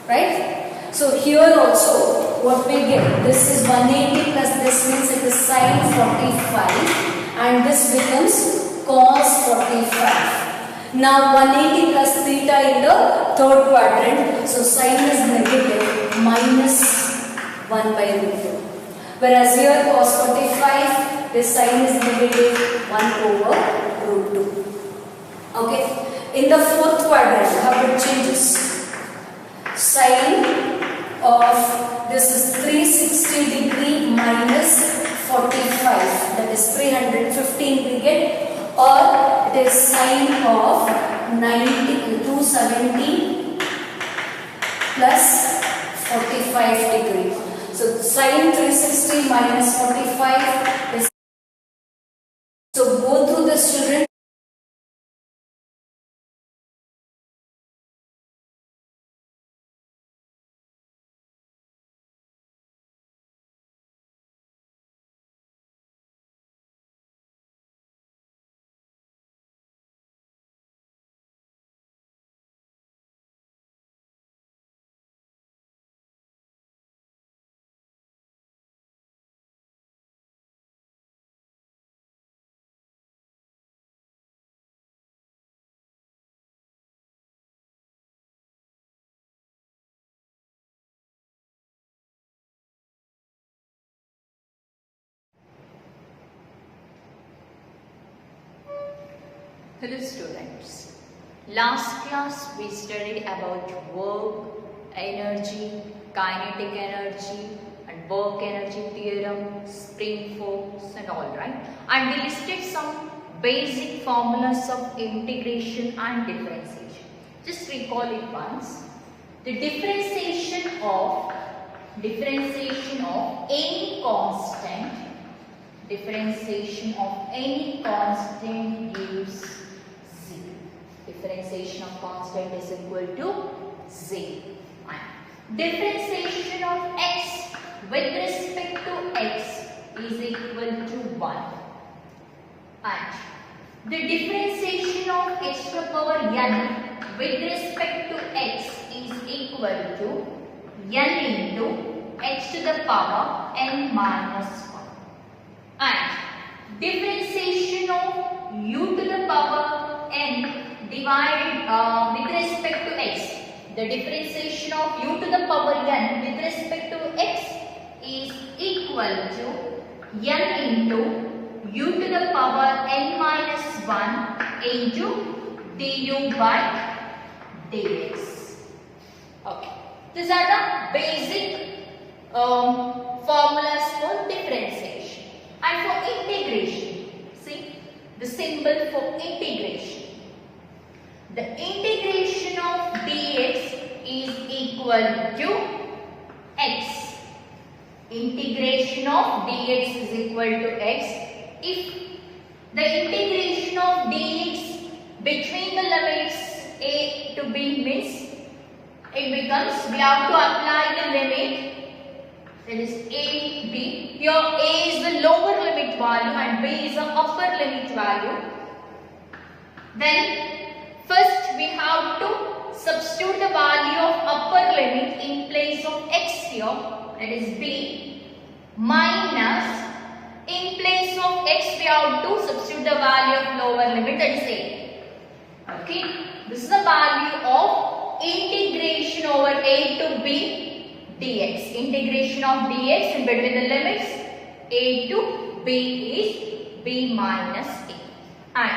Right? So here also what we get, this is 180 plus this means it is sine 45, and this becomes cos 45. Now 180 plus theta in the third quadrant, so sine is negative minus 1 by root 2. Whereas here cos 45, this sine is negative 1 over root 2. Okay. In the fourth quadrant, how it changes? Sine of this is 360 degree minus 45, that is 315 we get, or it is sine of 270 plus 45 degree. So sine 360 minus 45 is, so go through this, children. Hello students, last class we studied about work, energy, kinetic energy and work energy theorem, spring force and all, right? And we listed some basic formulas of integration and differentiation. Just recall it once. The differentiation of any constant, gives 0. Differentiation of constant is equal to 0. And differentiation of x with respect to x is equal to 1. And the differentiation of x to the power n with respect to x is equal to n into x to the power n minus 1. And differentiation of u to the power n divided with respect to x. The differentiation of u to the power n with respect to x is equal to n into u to the power n minus 1 into du by dx. Okay. These are the basic formulas for differentiation. And for integration, see the symbol for integration. The integration of dx is equal to x. Integration of dx is equal to x. If the integration of dx between the limits a to b means it becomes, we have to apply the limit, that is a, b. Here a is the lower limit value and b is the upper limit value. Then first we have to substitute the value of upper limit in place of x here, that is b, minus in place of x we have to substitute the value of lower limit, that is a. Okay, this is the value of integration over a to b dx. Integration of dx in between the limits a to b is b minus a. And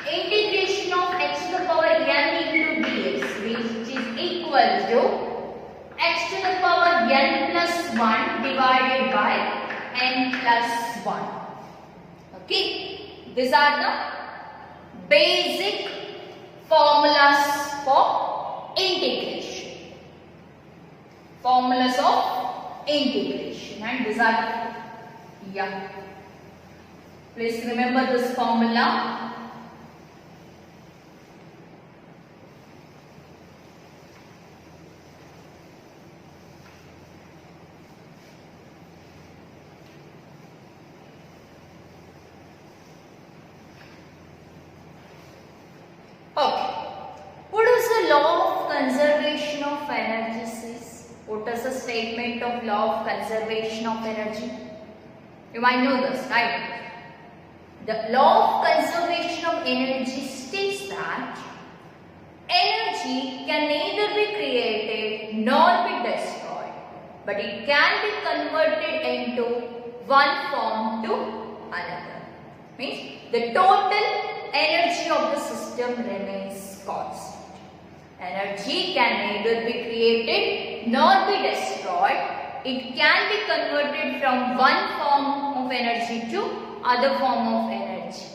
integration of x to the power n into dx, which is equal to x to the power n plus 1 divided by n plus 1. Okay, these are the basic formulas for integration. Formulas of integration, and these are, yeah. Please remember this formula. Okay. What does the law of conservation of energy says? What is the statement of law of conservation of energy? You might know this, right? The law of conservation of energy states that energy can neither be created nor be destroyed, but it can be converted into one form to another. Means the total energy of the system remains constant. Energy can neither be created nor be destroyed. It can be converted from one form of energy to other form of energy.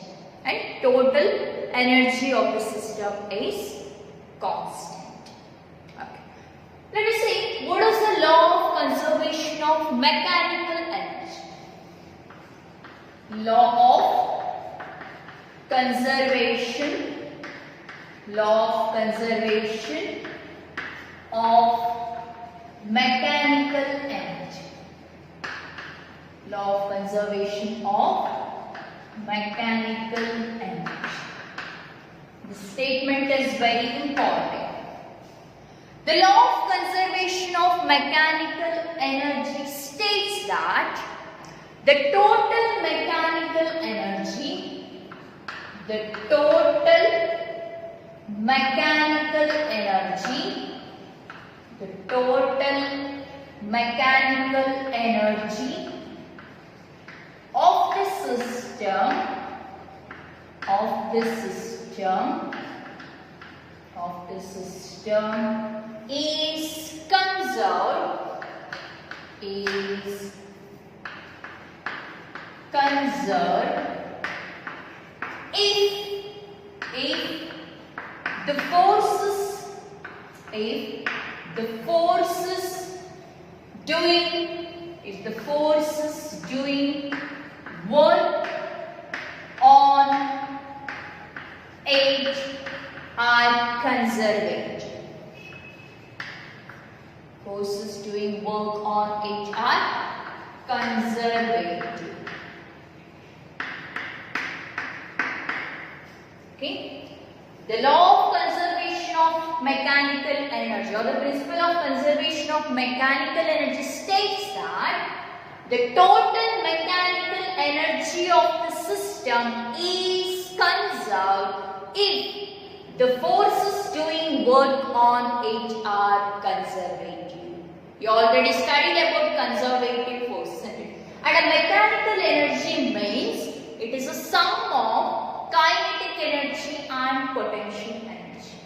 And total energy of the system is constant. Okay. Let us see what is the law of conservation of mechanical energy. Law of conservation of mechanical energy. Law of conservation of mechanical energy. The statement is very important. The law of conservation of mechanical energy states that the total mechanical energy of the system is conserved if the forces doing work on it are are conservative. Forces doing work on it are conservative. Okay. The law of conservation of mechanical energy, or the principle of conservation of mechanical energy, states that the total mechanical energy of the system is conserved if the forces doing work on it are conservative. You already studied about conservative force, isn't it? And a mechanical energy means it is a sum of kinetic energy and potential energy.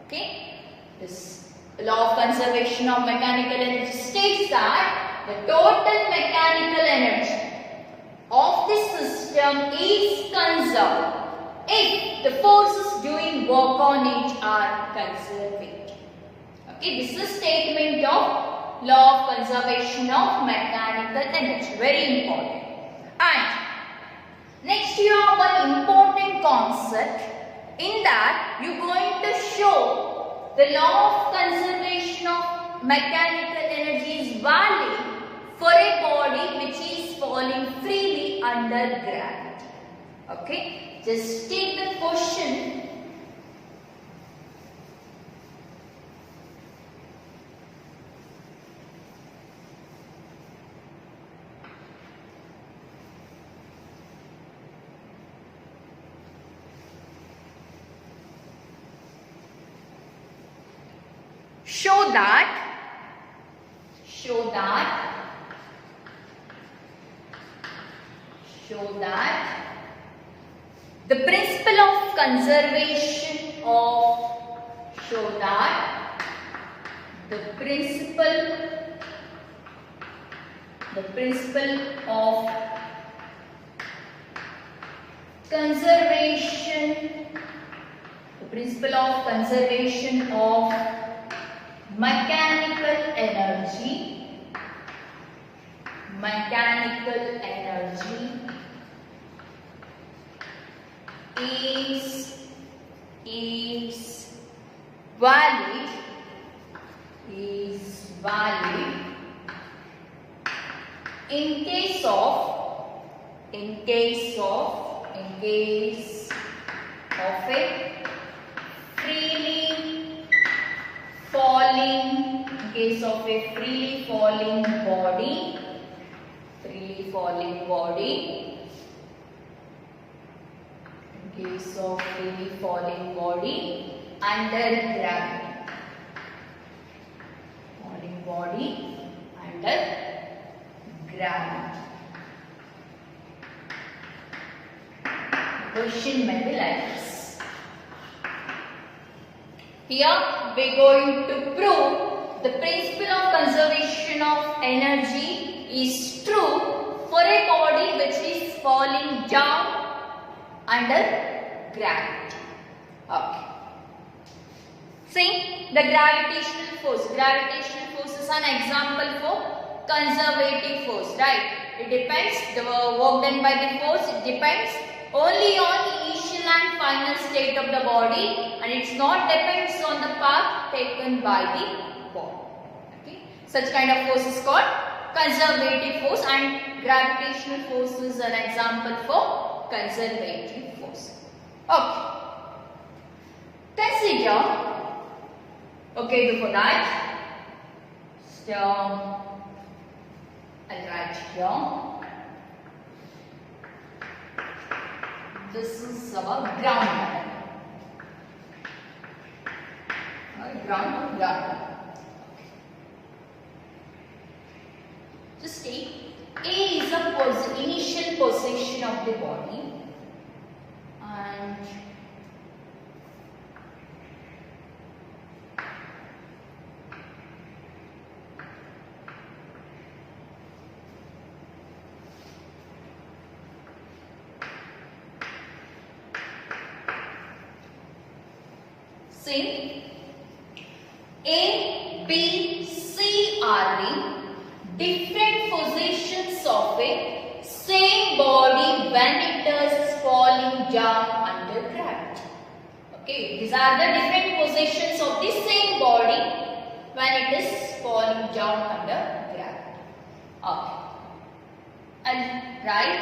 Okay? This law of conservation of mechanical energy states that the total mechanical energy of the system is conserved if the forces doing work on it are conservative. Okay, this is a statement of law of conservation of mechanical energy. Very important. And next you have one important concept. In that you are going to show the law of conservation of mechanical energy is valid for a body which is falling freely under gravity. Okay, just take the question. Show that the principle of conservation of the principle of conservation of mechanical energy is valid in case of a freely falling body under gravity. Question may be like this. Here we are going to prove the principle of conservation of energy is true for a body which is falling down under gravity. Okay. See, the gravitational force. Gravitational force is an example for conservative force, right? It depends, the work done by the force, it depends only on initial and final state of the body, and it's not depends on the path taken by the body. Okay. Such kind of force is called conservative force, and gravitational force is an example for conservative force. Okay. Consider, okay, before that, so I'll write here. This is our ground. Ground. Just take A is the initial position of the body, and see, A, B, C are the different positions of a same body when it is falling down under gravity. Okay, these are the different positions of the same body when it is falling down under gravity. Okay. And right,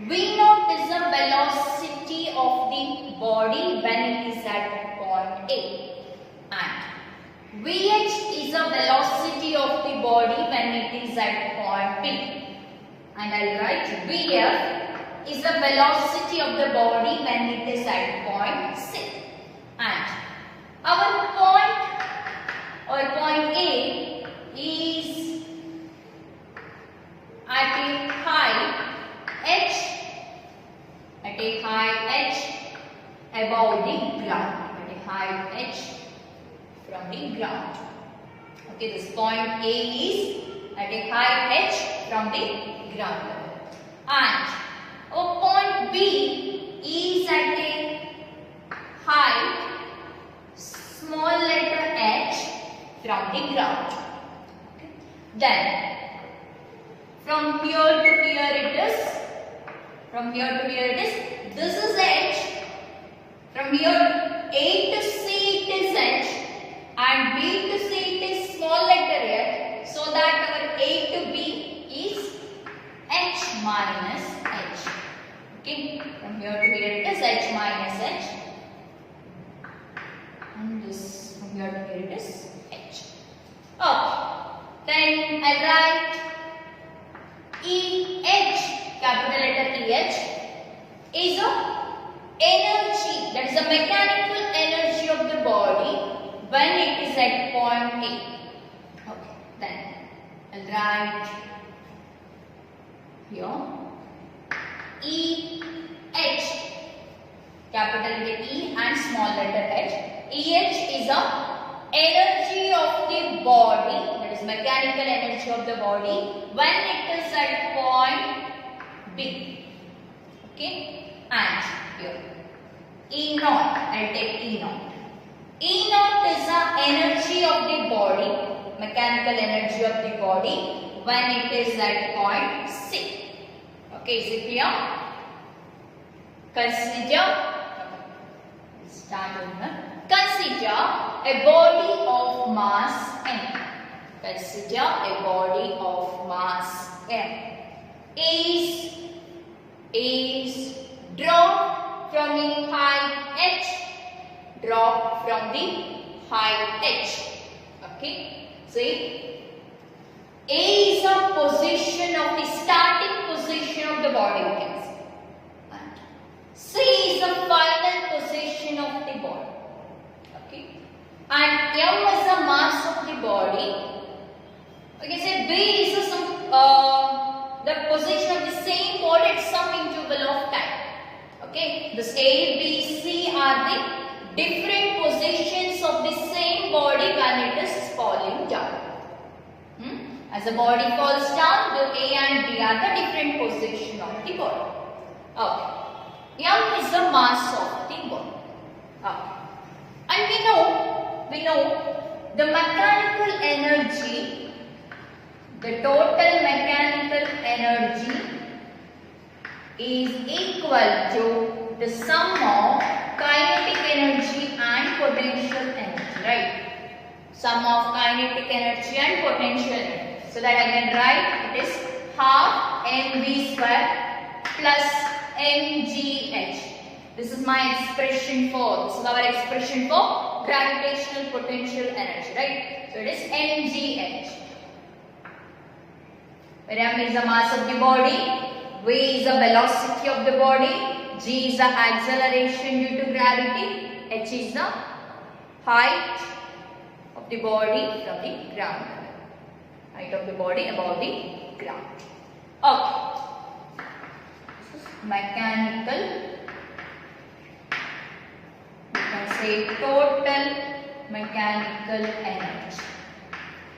V0 is the velocity of the body when it is at point A, and Vh is the velocity of the body when it is at point B, and I'll write Vf is the velocity of the body when it is at point C, and our point or point A is at a height h, above the ground, at a height h from the ground. Okay, this point A is at a height h from the ground level, and our point B is at a height small letter h from the ground. Okay. Then from here to here it is. This is h. From here A to C it is h, and B to C it is small letter h. So that our A to B is h minus h. Okay. From here to here it is h minus h, and this from here to here it is h. Okay. Then I write EH, capital letter EH, is a energy, that is the mechanical energy of the body when it is at point A. Okay, then I'll write here EH, capital letter E and small letter H. EH is a energy of the body, that is mechanical energy of the body when it is at point B. Okay, and here E0, I'll take E0. E0 is the energy of the body, mechanical energy of the body when it is at point C. Okay, is it clear? Consider a body of mass m. Consider a body of mass m is dropped from the height h. Dropped from the height h. Okay. See, A is a position of the starting position of the body. You can see. And C is the final position of the body. And M is the mass of the body. Okay, say B is the position of the same body at some interval of time. Okay, this A, B, C are the different positions of the same body when it is falling down. As the body falls down, the A and B are the different position of the body. Okay, M is the mass of the body. Okay, and we know the mechanical energy, the total mechanical energy is equal to the sum of kinetic energy and potential energy, right? Sum of kinetic energy and potential energy. So that I can write it is half mv square plus mgh. This is my expression for, this is our expression for gravitational potential energy, right? So it is mgh. Where m is the mass of the body, v is the velocity of the body, g is the acceleration due to gravity, h is the height of the body from the ground. Height of the body above the ground. Okay. This is mechanical. Say total mechanical energy.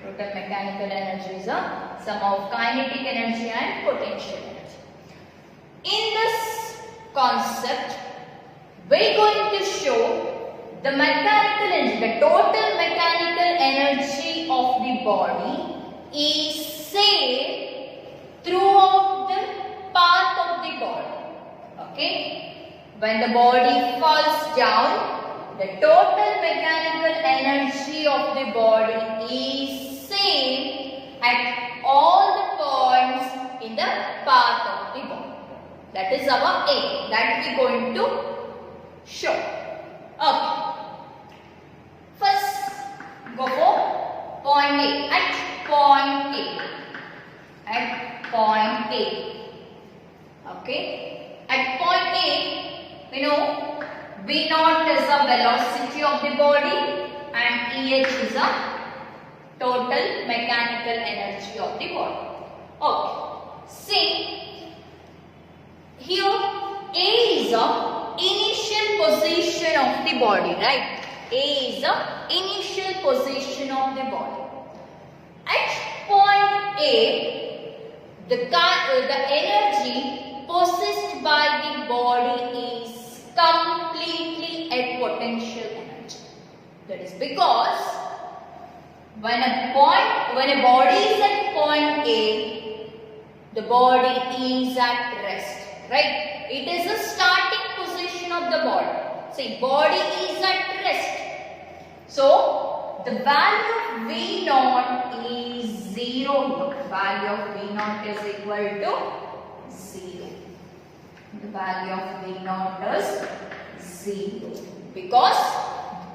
Total mechanical energy is a sum of kinetic energy and potential energy. In this concept, we are going to show the mechanical energy, the total mechanical energy of the body is saved throughout the path of the body. Okay? When the body falls down, the total mechanical energy of the body is same at all the points in the path of the body. That is our aim. That we are going to show. Okay. First, go for point A. At point A. At point A. Okay. At point A, we know V0 is the velocity of the body and EH is the total mechanical energy of the body. Okay. See, here A is the initial position of the body, right? A is the initial position of the body. At point A, the energy possessed by the body is completely at potential energy. That is because when a body is at point A, the body is at rest, right? It is the starting position of the body. See, body is at rest. So the value of V0 is 0. The value of V0 is equal to 0. The value of V0 is 0 because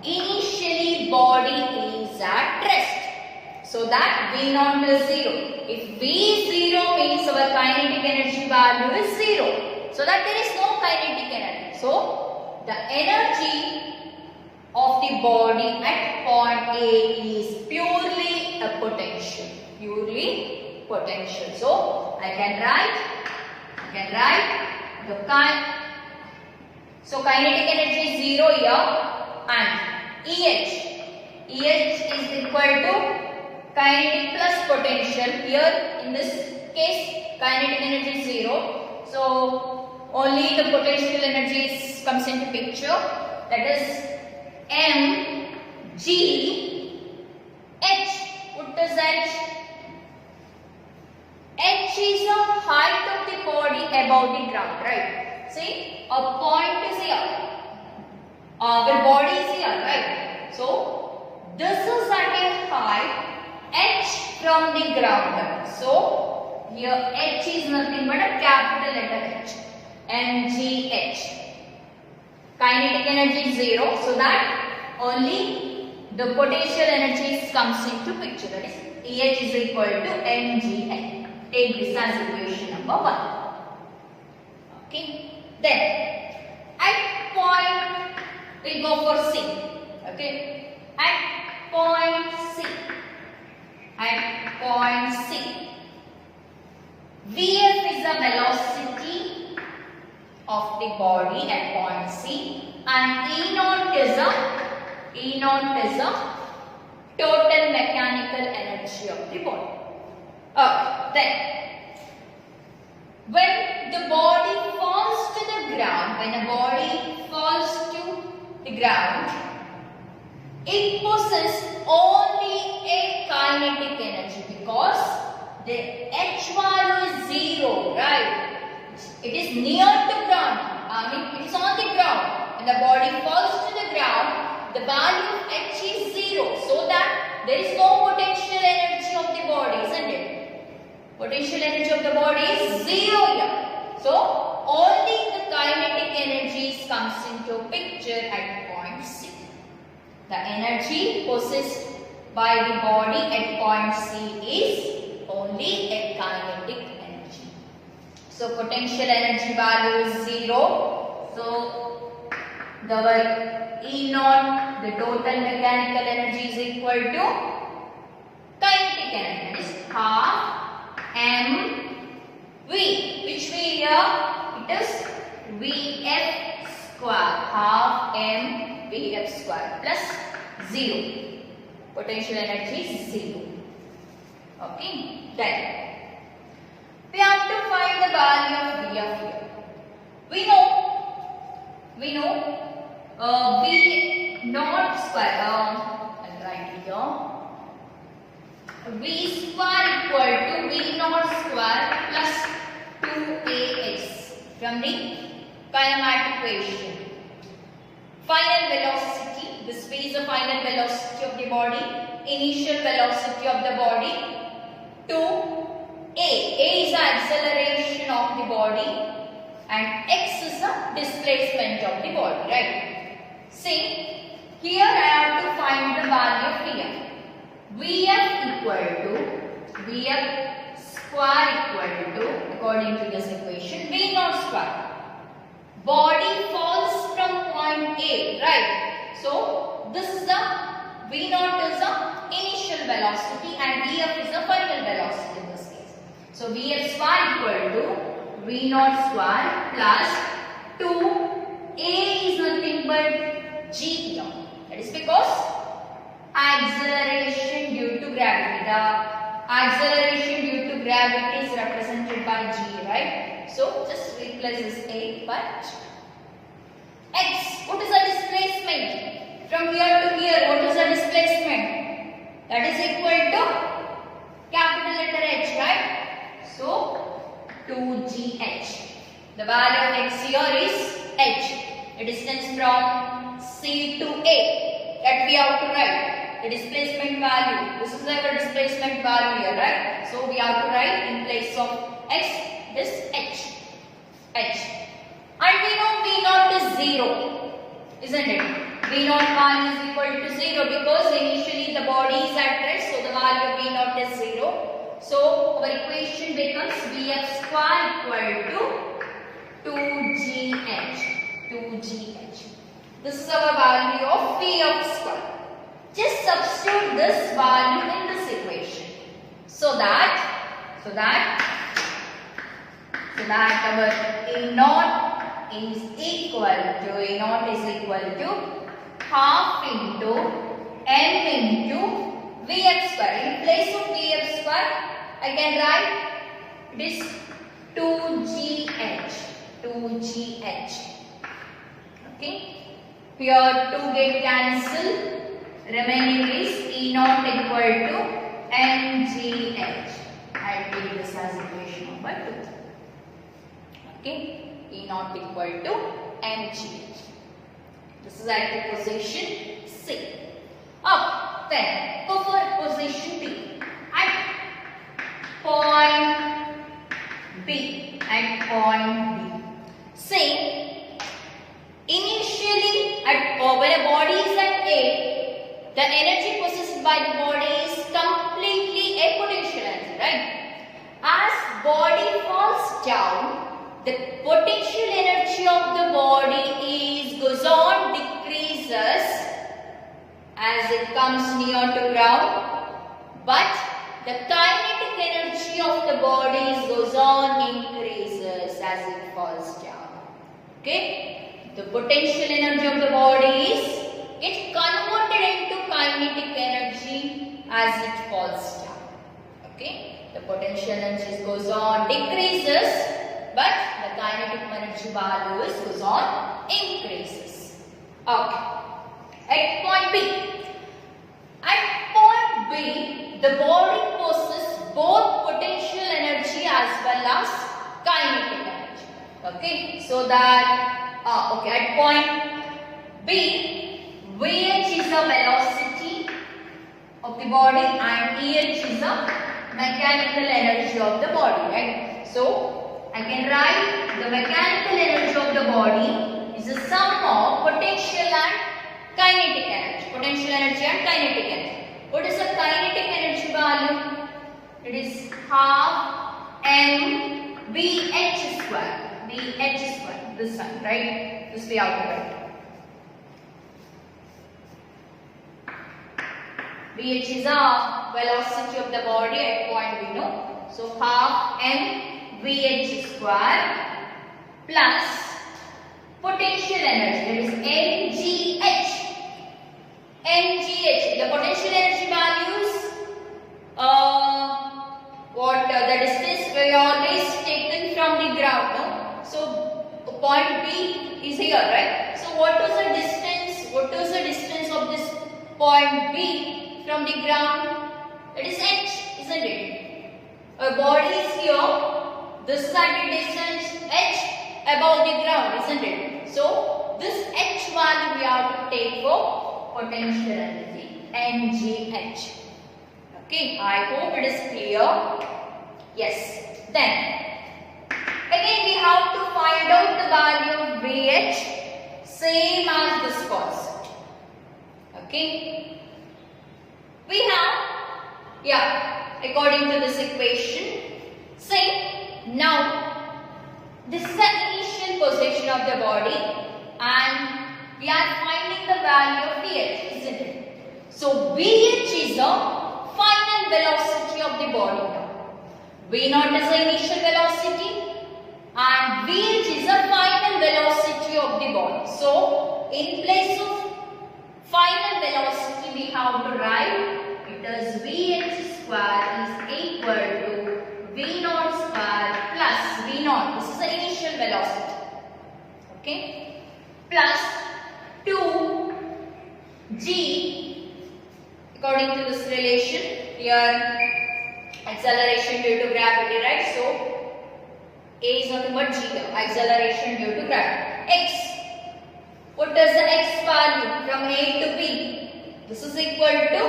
initially body is at rest. So that V0 is 0. If V is 0 means our kinetic energy value is 0. So that there is no kinetic energy. So the energy of the body at point A is purely a potential. Purely potential. So I can write the kinetic energy is 0 here and EH is equal to kinetic plus potential. Here in this case kinetic energy is 0. So only the potential energy comes into picture. That is mg h. What does H? H is the height of the body above the ground, right? See, a point is here. The body is here, right? So this is at a height h from the ground. So here h is nothing but a capital letter H. mgh. Kinetic energy is 0, so that only the potential energy comes into picture. That is EH is equal to mgh. Take this as equation number 1. Okay. Then at point we go for C. Okay. At point C. At point C. Vf is the velocity of the body at point C and E0 is the total mechanical energy of the body. Okay, then when the body falls to the ground, it possesses only a kinetic energy because the H value is 0, right? It is near to ground. It is on the ground. When the body falls to the ground, the value of H is 0. So that there is no potential energy of the body, isn't it? Potential energy of the body is 0 here. So only the kinetic energy comes into picture at point C. The energy possessed by the body at point C is only a kinetic energy. So potential energy value is 0. So the E0, the total mechanical energy is equal to kinetic energy. That is half mv. Which V here? It is Vf square. Half m Vf square plus 0. Potential energy is 0. Okay. Then we have to find the value of Vf here. We know V0 square. I'll write here. V square equal to V0 square plus 2ax from the kinematic equation. Final velocity This v is the final velocity of the body, initial velocity of the body. 2 a is the acceleration of the body and x is the displacement of the body, right? See, here I have to find the value of Vf. Vf equal to Vf square equal to, according to this equation, V naught square. Body falls from point A, right? So this is the V naught is the initial velocity and Vf is the final velocity in this case. So Vf square equal to V naught square plus 2 A is nothing but G here. That is because acceleration due to gravity. The acceleration due to gravity is represented by G, right? So just replace this A by G. X, what is the displacement? From here to here, what is the displacement? That is equal to capital letter H, right? So 2gh. The value of x here is h. The distance from C to A that we have to write. The displacement value. This is our displacement value here, right? So we have to write in place of x this h. And we know V naught is 0, isn't it? V naught value is equal to 0 because initially the body is at rest, so the value of V naught is 0. So our equation becomes Vf square equal to 2gh. This is our value of Vf square. Just substitute this value in this equation so that our A naught is equal to half into m into Vf square. In place of Vf square, I can write it is 2gh. Okay. Here 2 get cancelled. Remaining is E naught equal to mgh. I will take this as equation number 2. Okay. E naught equal to mgh. This is at the position C. Up then go for position B. At point B. Say initially when a body is at A, the energy possessed by the body is completely a potential energy, right? As body falls down, the potential energy of the body goes on decreases as it comes near to ground, but the kinetic energy of the body goes on increases as it falls down. Okay, the potential energy of the body gets converted into kinetic energy as it falls down. Okay, the potential energy goes on decreases, but the kinetic energy value goes on increases. Okay, at point B. At point B, the body possesses both potential energy as well as kinetic energy. Okay, so that at point B, Vh is the velocity of the body and Eh is the mechanical energy of the body, right? So I can write the mechanical energy of the body is the sum of potential and kinetic energy. Potential energy and kinetic energy. What is the kinetic energy value? It is half mvh square. Vh square. This one, right? This we have to write. Vh is the velocity of the body at point we know. So half mvh square plus potential energy, that is mgh. The potential energy values, the distance we always taken from the ground, no? So point B is here, right? So what is the distance? What is the distance of this point B from the ground? It is h, isn't it? Our body is here. This is at the distance h above the ground, isn't it? So this h value we have to take for potential energy, mgh. Okay, I hope it is clear. Yes. Then again we have to find out the value of Vh, same as this concept. Okay. We have, according to this equation, say now this is the initial position of the body and we are finding the value of Vh, isn't it? So Vh is the final velocity of the body now. V0 is the initial velocity and Vh is the final velocity of the body. So in place of final velocity we have to write it as Vh square is equal to V0 square plus V0. This is the initial velocity. Okay. Plus 2g, according to this relation, here acceleration due to gravity, right? So A is nothing but g, acceleration due to gravity. X. What is the x value from A to B? This is equal to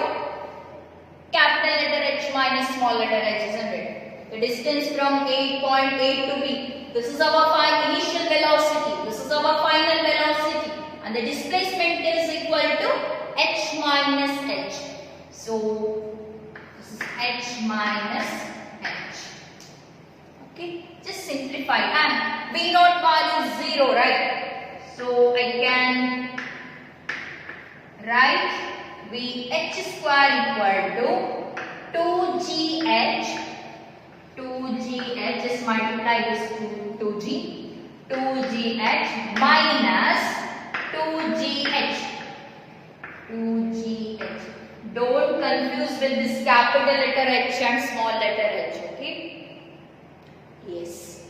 capital letter H minus small letter h, isn't it? The distance from point A to B. This is our initial velocity. This is our final velocity. And the displacement is equal to h minus h. So this is h minus h. Okay, just simplify. And V0 value is 0, right? So I can write Vh square equal to 2gh. 2gh, just multiply this to 2gh minus 2gh. Don't confuse with this capital letter H and small letter h, okay? Yes.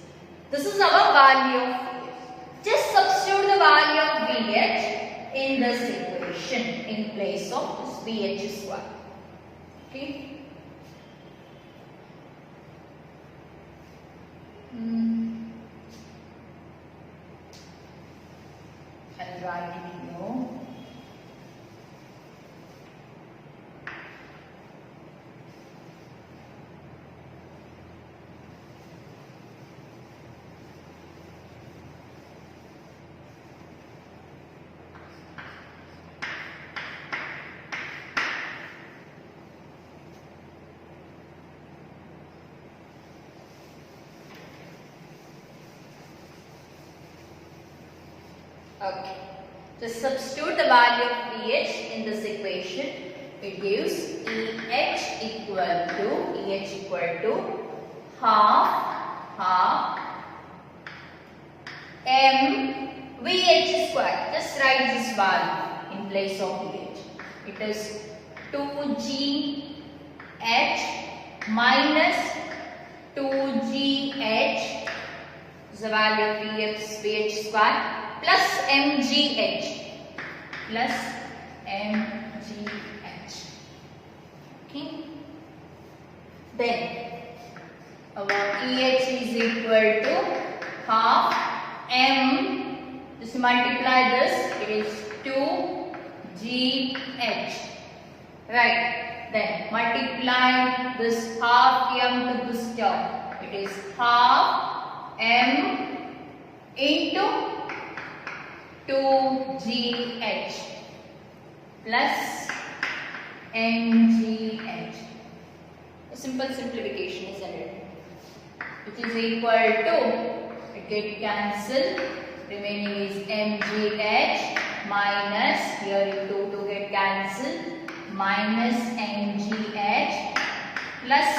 This is our value of Vh. Just substitute the value of Vh in this equation in place of this Vh square. Okay? I'll write it below. Okay, just substitute the value of Vh in this equation. It gives EH equal to half m Vh square. Just write this value in place of Vh. It is 2gh minus 2gh is the value of Vh square plus mgh. Okay. Then our EH is equal to half m. Just multiply this. It is 2gh. Right. Then multiply this half m to this term. It is half m into 2gh plus mgh. A simple simplification, isn't it? Which is equal to, it get cancelled, remaining is mgh minus, here 2 get cancelled, minus mgh plus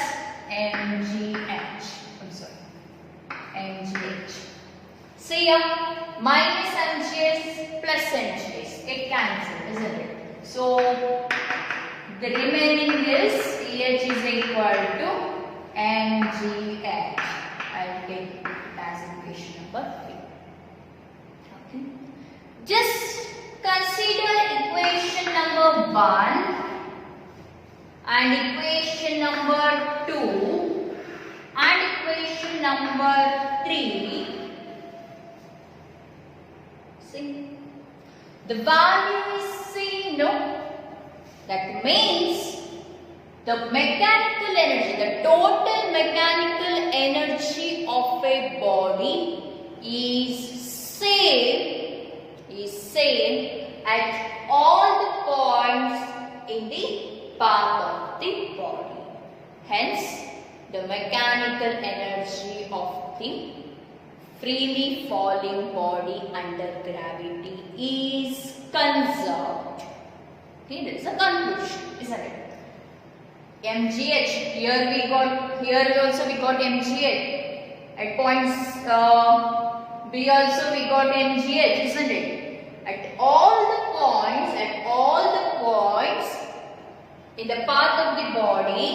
mgh. I'm sorry, mgh. See here, minus mgh plus mgh get cancelled, isn't it? So the remaining is EH is equal to mgh. I will take it as equation number 3. Okay. Just consider equation number 1 and equation number 2 and equation number 3. See, the value is same No. That means the mechanical energy, the total mechanical energy of a body is same at all the points in the path of the body. Hence, the mechanical energy of the freely falling body under gravity is conserved. Okay, that is a conclusion, isn't it? mgh, here also we got mgh. At points B also we got mgh, isn't it? At all the points in the path of the body,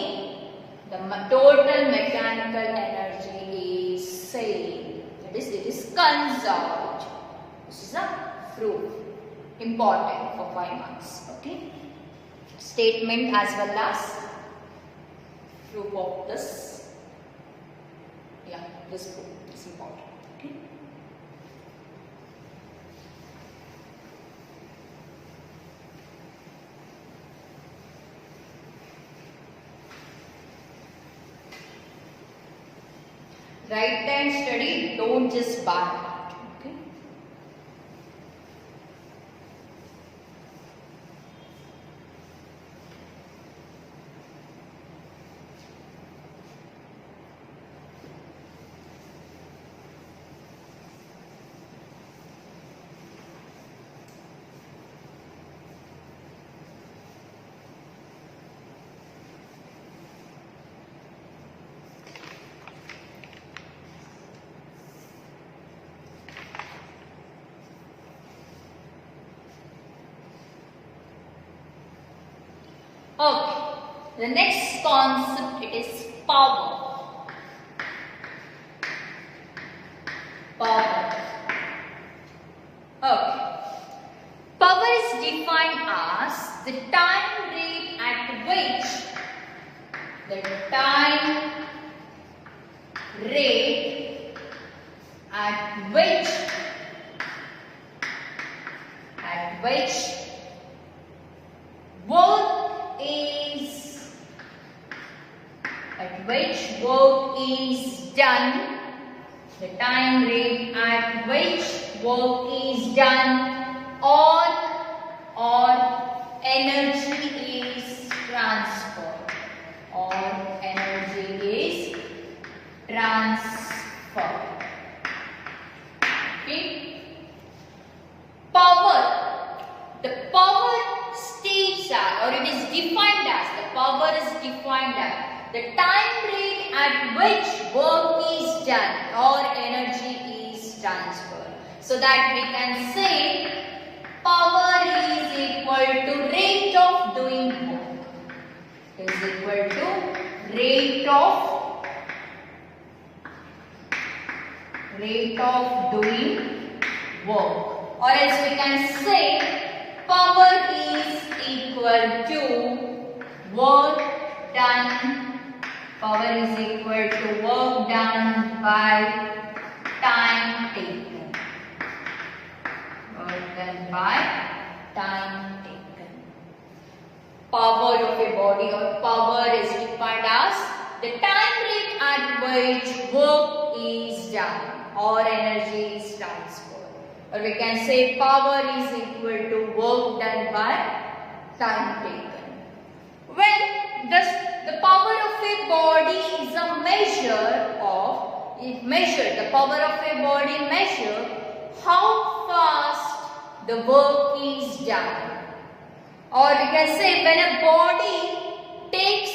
the total mechanical energy is same. That is, it is conserved. This is a proof. Important for 5 marks. Okay. Statement as well as proof of this. Yeah, this proof is important. Okay. Write and study, don't just bar. Okay. Okay, the next concept, it is power. Power. Okay. Power is defined as the time rate at which work is done, the time rate at which work is done, or energy is transferred, Okay. Power. The power states as, or it is defined as, the power is defined as the time rate at which work is done or energy is transferred. So that we can say power is equal to rate of doing work. Is equal to rate of doing work. Or else we can say power is equal to work done. Power is equal to work done by time taken. Work done by time taken. Power of a body or power is defined as the time rate at which work is done or energy is transferred. Or we can say power is equal to work done by time taken. When the power of a body is a measure of, the power of a body measure how fast the work is done. Or we can say when a body takes